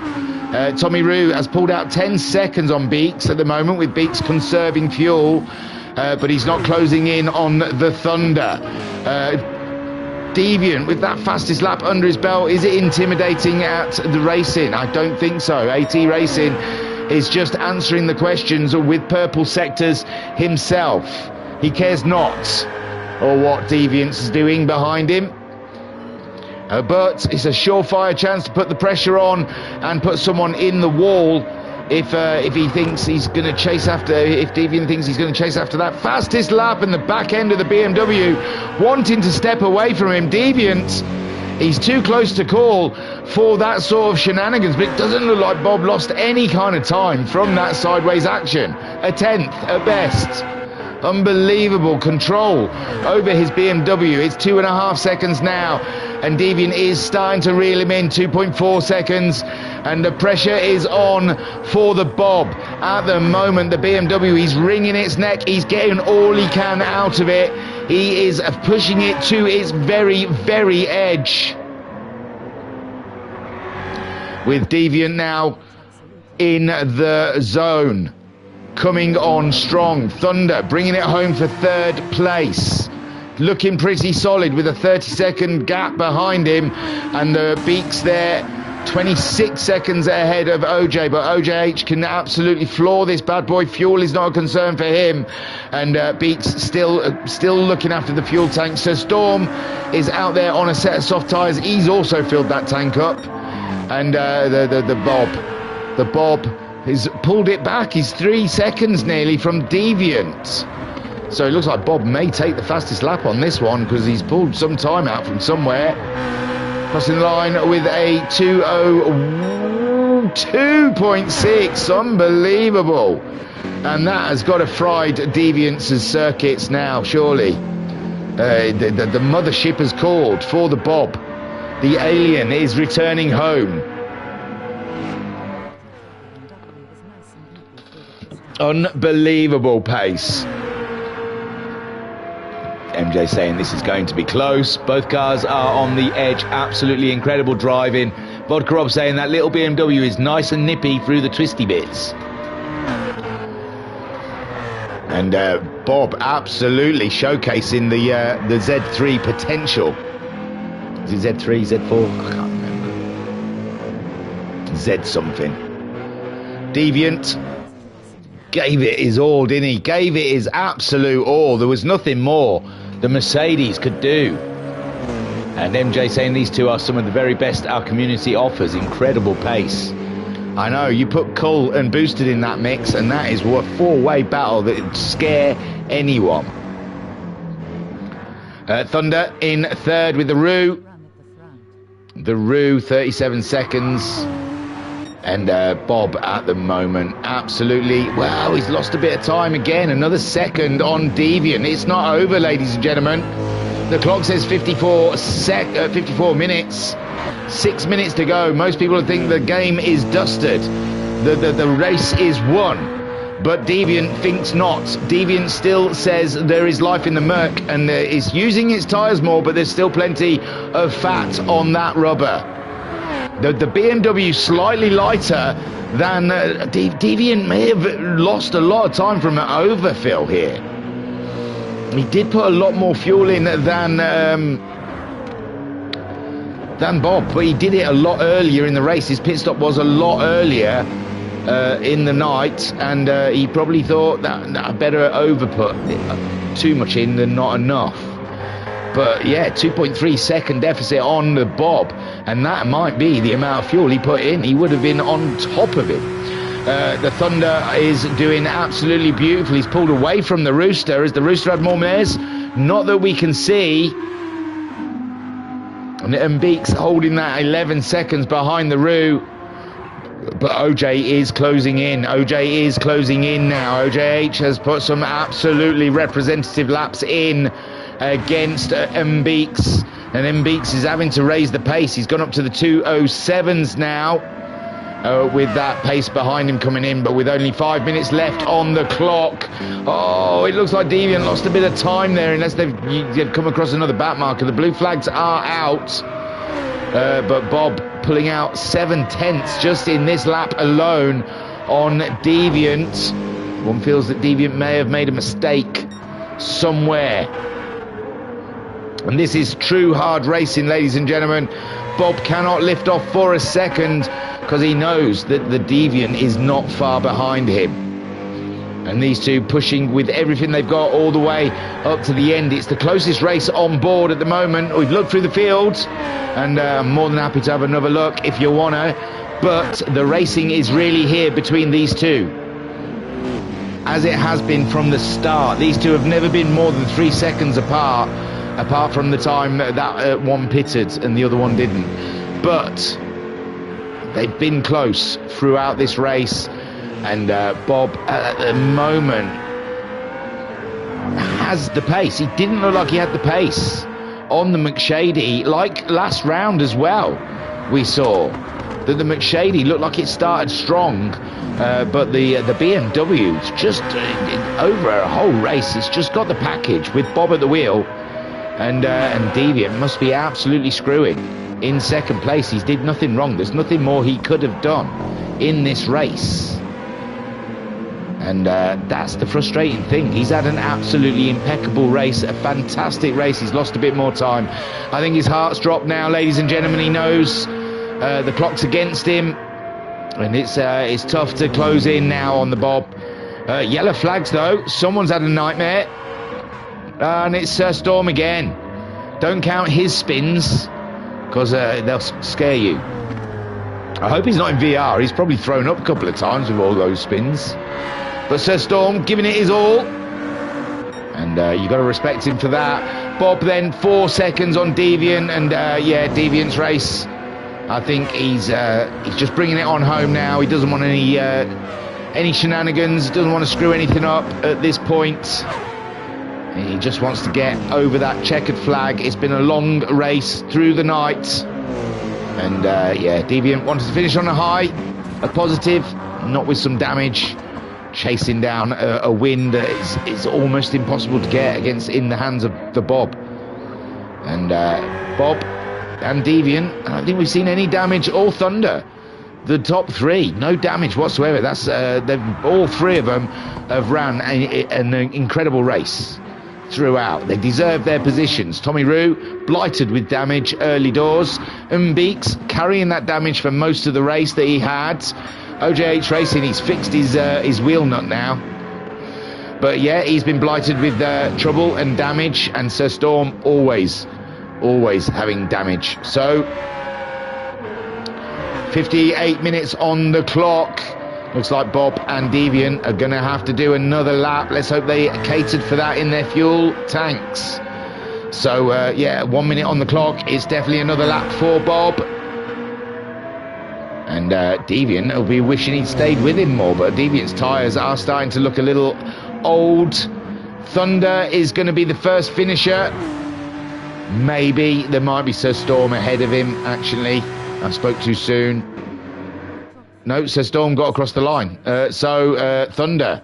Tommy Roo has pulled out 10 seconds on Beaks at the moment, with Beaks conserving fuel, but he's not closing in on the Thunder. Deviant with that fastest lap under his belt, is it intimidating at the racing? I don't think so. AT Racing is just answering the questions with purple sectors himself. He cares not or what Deviance is doing behind him. But it's a surefire chance to put the pressure on and put someone in the wall if he thinks he's going to chase after, if Deviant thinks he's going to chase after that fastest lap in the back end of the BMW, wanting to step away from him. Deviant, he's too close to call for that sort of shenanigans, but it doesn't look like Bob lost any kind of time from that sideways action. A 10th at best. Unbelievable control over his BMW. It's 2.5 seconds now, and Deviant is starting to reel him in. 2.4 seconds, and the pressure is on for the Bob. At the moment, the BMW, he's wringing its neck. He's getting all he can out of it. He is pushing it to its very, very edge. With Deviant now in the zone, coming on strong. Thunder bringing it home for 3rd place, looking pretty solid with a 30-second gap behind him, and the Beaks there 26 seconds ahead of OJ, but OJH can absolutely floor this bad boy. Fuel is not a concern for him, and Beaks still looking after the fuel tank. So Storm is out there on a set of soft tyres. He's also filled that tank up, and the Bob he's pulled it back. He's 3 seconds nearly from Deviant. So it looks like Bob may take the fastest lap on this one, because he's pulled some time out from somewhere. Crossing the line with a 2:02.6. Unbelievable. And that has got to fried Deviant's circuits now, surely. The mothership has called for the Bob. The alien is returning home. Unbelievable pace. MJ saying this is going to be close. Both cars are on the edge. Absolutely incredible driving. Vodka Rob saying that little BMW is nice and nippy through the twisty bits. And Bob absolutely showcasing the Z3 potential. Is it Z3, Z4? I can't remember. Z something. Deviant gave it his all, didn't he? Gave it his absolute all. There was nothing more the Mercedes could do. And MJ saying these two are some of the very best our community offers. Incredible pace. I know, you put Cull and Boosted in that mix, and that is what four-way battle that would scare anyone. Thunder in third with the Roo. The Roo, 37 seconds. And Bob at the moment, absolutely, well, he's lost a bit of time again. Another second on Deviant. It's not over, ladies and gentlemen. The clock says 54 minutes. 6 minutes to go. Most people think the game is dusted. The race is won. But Deviant thinks not. Deviant still says there is life in the Merc and is using its tyres more, but there's still plenty of fat on that rubber. The BMW slightly lighter than Deviant may have lost a lot of time from an overfill here. He did put a lot more fuel in than Bob, but he did it a lot earlier in the race. His pit stop was a lot earlier in the night, and he probably thought that I better overput too much in than not enough. But yeah, 2.3 second deficit on the Bob, and that might be the amount of fuel he put in. He would have been on top of it. The Thunder is doing absolutely beautiful. He's pulled away from the Rooster as the Rooster had more mares. Not that we can see. And Beeks holding that 11 seconds behind the Roo. But OJ is closing in. OJ is closing in now. OJH has put some absolutely representative laps in against Beeks. And Beeks is having to raise the pace. He's gone up to the 2:07s now. With that pace behind him coming in, but with only 5 minutes left on the clock. Oh, it looks like Deviant lost a bit of time there, unless they've come across another back marker. The blue flags are out, but Bob pulling out 7/10 just in this lap alone on Deviant. One feels that Deviant may have made a mistake somewhere. And this is true hard racing, ladies and gentlemen. Bob cannot lift off for a second because he knows that the Deviant is not far behind him. And these two pushing with everything they've got all the way up to the end. It's the closest race on board at the moment. We've looked through the fields, and I'm more than happy to have another look if you want to. But the racing is really here between these two, as it has been from the start. These two have never been more than 3 seconds apart from the time that one pitted and the other one didn't. But they've been close throughout this race, and Bob at the moment has the pace. He didn't look like he had the pace on the McShady, like last round as well. We saw that the McShady looked like it started strong, but the BMW's just over a whole race, it's just got the package with Bob at the wheel. And Deviant must be absolutely screwing in second place. He did nothing wrong. There's nothing more he could have done in this race. And that's the frustrating thing. He's had an absolutely impeccable race, a fantastic race. He's lost a bit more time. I think his heart's dropped now, ladies and gentlemen. He knows the clock's against him, and it's tough to close in now on the Bob. Yellow flags, though. Someone's had a nightmare. And it's Storm again. Don't count his spins, because they'll scare you. I hope he's not in VR. He's probably thrown up a couple of times with all those spins. But Sir Storm giving it his all, and you got to respect him for that. Bob then 4 seconds on Deviant, and yeah, Deviant's race. I think he's just bringing it on home now. He doesn't want any shenanigans. Doesn't want to screw anything up at this point. He just wants to get over that checkered flag. It's been a long race through the night. And yeah, Deviant wanted to finish on a high, a positive, not with some damage. Chasing down a win that is almost impossible to get against in the hands of the Bob. And Bob and Deviant, I don't think we've seen any damage or Thunder. The top three, no damage whatsoever. That's all three of them have ran an incredible race throughout. They deserve their positions. Tommy Roo blighted with damage early doors. Beeks carrying that damage for most of the race that he had. OJH Racing, he's fixed his wheel nut now. But yeah, he's been blighted with trouble and damage, and Sir Storm always having damage. So 58 minutes on the clock. Looks like Bob and Deviant are going to have to do another lap. Let's hope they catered for that in their fuel tanks. So yeah, 1 minute on the clock. It's definitely another lap for Bob. And Deviant will be wishing he'd stayed with him more, but Deviant's tyres are starting to look a little old. Thunder is going to be the first finisher. Maybe there might be Sir Storm ahead of him, actually. I spoke too soon. No, Sir Storm got across the line. So Thunder,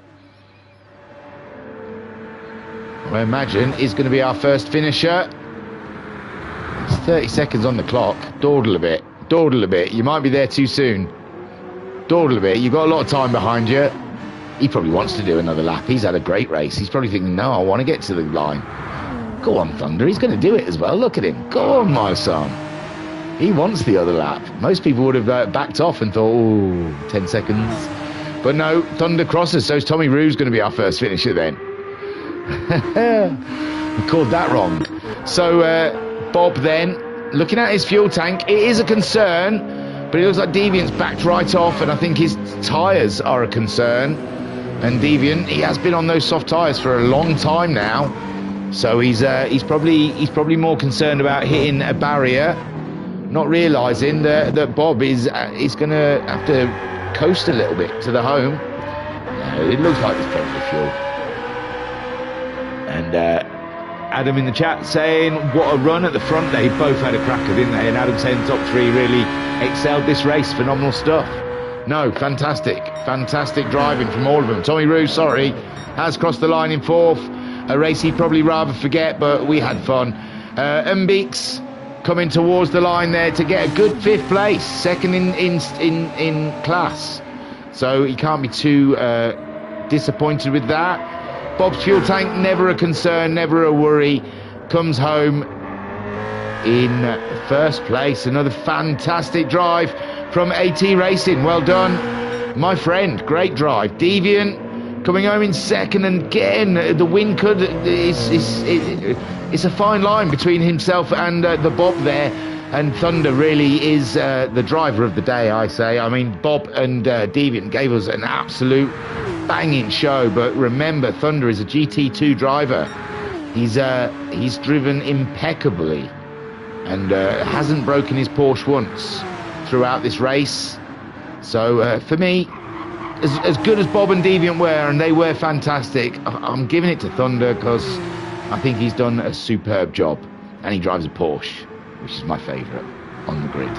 I imagine, is going to be our first finisher. It's 30 seconds on the clock. Dawdle a bit. Dawdle a bit. You might be there too soon. Dawdle a bit. You've got a lot of time behind you. He probably wants to do another lap. He's had a great race. He's probably thinking, no, I want to get to the line. Go on, Thunder. He's going to do it as well. Look at him. Go on, my son. He wants the other lap. Most people would have backed off and thought, oh, 10 seconds. But no, Thunder crosses. So Tommy Roo's going to be our first finisher then. We called that wrong. So Bob then, looking at his fuel tank, it is a concern, but it looks like Deviant's backed right off, and I think his tyres are a concern. And Deviant, he has been on those soft tyres for a long time now, so he's probably more concerned about hitting a barrier, not realising that Bob is going to have to coast a little bit to the home. It looks like there's plenty of fuel. And Adam in the chat saying, what a run at the front. They both had a cracker, didn't they? And Adam saying the top three really excelled this race. Phenomenal stuff. No, fantastic driving from all of them. Tommy Roo, sorry, has crossed the line in fourth. A race he'd probably rather forget, but we had fun. Beeks coming towards the line there to get a good fifth place, second in class. So he can't be too disappointed with that. Bob's fuel tank, never a concern, never a worry. Comes home in first place. Another fantastic drive from AT Racing. Well done, my friend. Great drive. Deviant coming home in second, and again, the win could... It's a fine line between himself and the Bob there. And Thunder really is the driver of the day, I say. I mean, Bob and Deviant gave us an absolute banging show, but remember, Thunder is a GT2 driver. He's driven impeccably and hasn't broken his Porsche once throughout this race. So for me, as good as Bob and Deviant were, and they were fantastic, I'm giving it to Thunder because I think he's done a superb job, and he drives a Porsche, which is my favourite on the grid.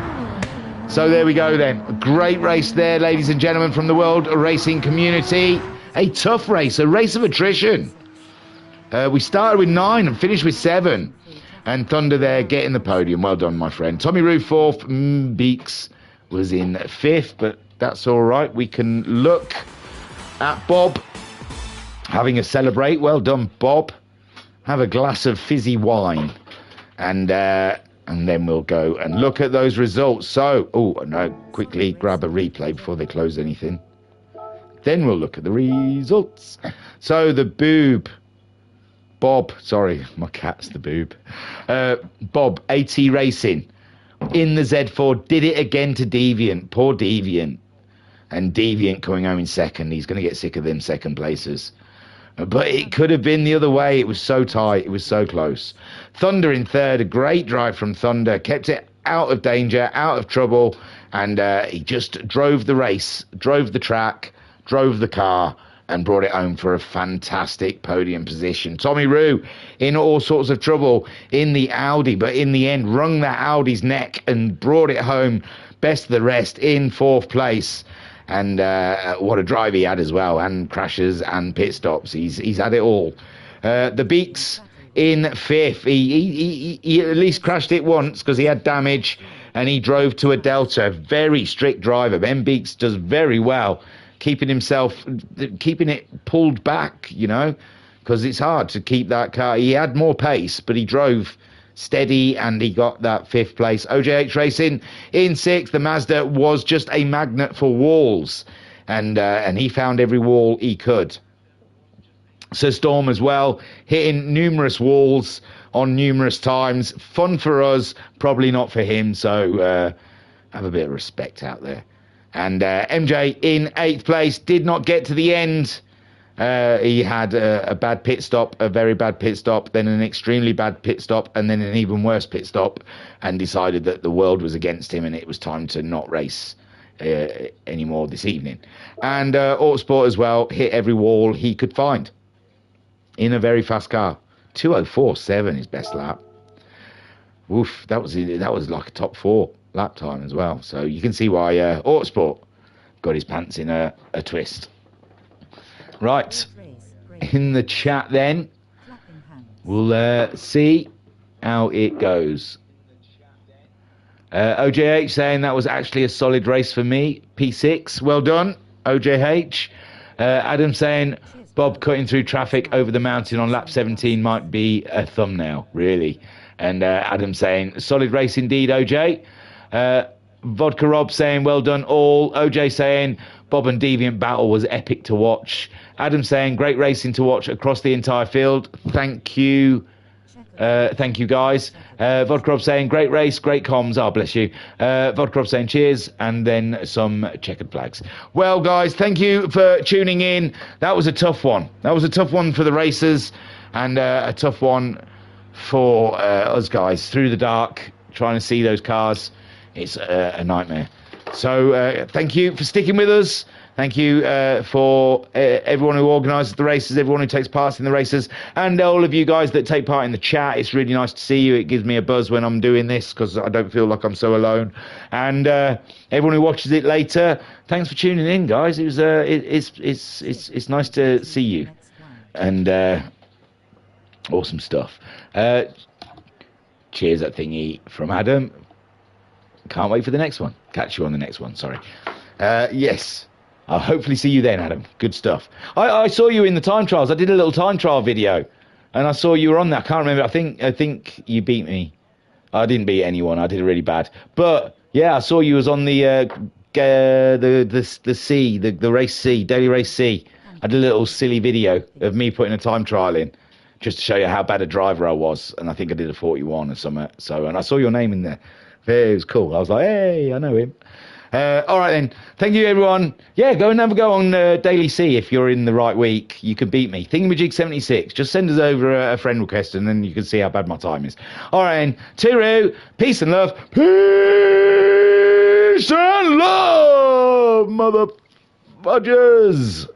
So there we go then. A great race there, ladies and gentlemen, from the world racing community. A tough race, a race of attrition. We started with 9 and finished with 7. And Thunder there getting the podium. Well done, my friend. Tommy Roo 4th. Beeks was in 5th, but that's all right. We can look at Bob having a celebrate. Well done, Bob. Have a glass of fizzy wine. And then we'll go and look at those results. So, oh, no, quickly grab a replay before they close anything. Then we'll look at the results. So, the boob. Bob, sorry, my cat's the boob. Bob, AT Racing, in the Z4, did it again to Deviant. Poor Deviant. And Deviant coming home in second. He's going to get sick of them second places. But it could have been the other way. It was so tight. It was so close. Thunder in third. A great drive from Thunder. Kept it out of danger, out of trouble. And he just drove the race, drove the track, drove the car and brought it home for a fantastic podium position. Tommy Roo in all sorts of trouble in the Audi, but in the end wrung that Audi's neck and brought it home best of the rest in 4th place. And what a drive he had as well, and crashes and pit stops. He's had it all. The Beaks in 5th. He at least crashed it once because he had damage, and he drove to a Delta. Very strict driver. Ben Beaks does very well keeping it pulled back, you know, because it's hard to keep that car. He had more pace, but he drove steady, and he got that 5th place. OJH Racing in 6th. The Mazda was just a magnet for walls, and he found every wall he could. Sir Storm as well, hitting numerous walls on numerous times. Fun for us, probably not for him, so have a bit of respect out there. And MJ in 8th place, did not get to the end. He had a bad pit stop, a very bad pit stop, then an extremely bad pit stop, and then an even worse pit stop, and decided that the world was against him and it was time to not race anymore this evening. And Autosport as well, hit every wall he could find in a very fast car. 2:04.7 his best lap. Woof, that was like a top 4 lap time as well. So you can see why Autosport got his pants in a twist. Right, in the chat then, we'll see how it goes. OJH saying that was actually a solid race for me. P6, well done, OJH. Adam saying Bob cutting through traffic over the mountain on lap 17 might be a thumbnail, really. And Adam saying solid race indeed, OJ. Vodka Rob saying well done all. OJ saying Bob and Deviant battle was epic to watch. Adam saying great racing to watch across the entire field. Thank you. Thank you guys. Vodka Rob saying great race, great comms. Oh, bless you. Vodka Rob saying cheers, and then some checkered flags. Well, guys, thank you for tuning in. That was a tough one. That was a tough one for the racers, and a tough one for us guys through the dark, trying to see those cars. It's a nightmare. So thank you for sticking with us. Thank you for everyone who organises the races, everyone who takes part in the races, and all of you guys that take part in the chat. It's really nice to see you. It gives me a buzz when I'm doing this because I don't feel like I'm so alone. And everyone who watches it later, thanks for tuning in, guys. It was it's nice to see you, and awesome stuff. Cheers, that thingy from Adam. Can't wait for the next one. Catch you on the next one. Sorry. Yes. I'll hopefully see you then, Adam. Good stuff. I saw you in the time trials. I did a little time trial video, and I saw you were on there. I can't remember. I think you beat me. I didn't beat anyone. I did it really bad. But yeah, I saw you was on the C, the race C, daily race C. I did a little silly video of me putting a time trial in, just to show you how bad a driver I was. And I think I did a 41 or something. So, and I saw your name in there. It was cool. I was like, hey, I know him. All right, then. Thank you, everyone. Yeah, go and have a go on Daily C if you're in the right week. You can beat me. Thingamajig76. Just send us over a friend request, and then you can see how bad my time is. All right, then. Tiru, peace and love. Peace and love, mother fudgers.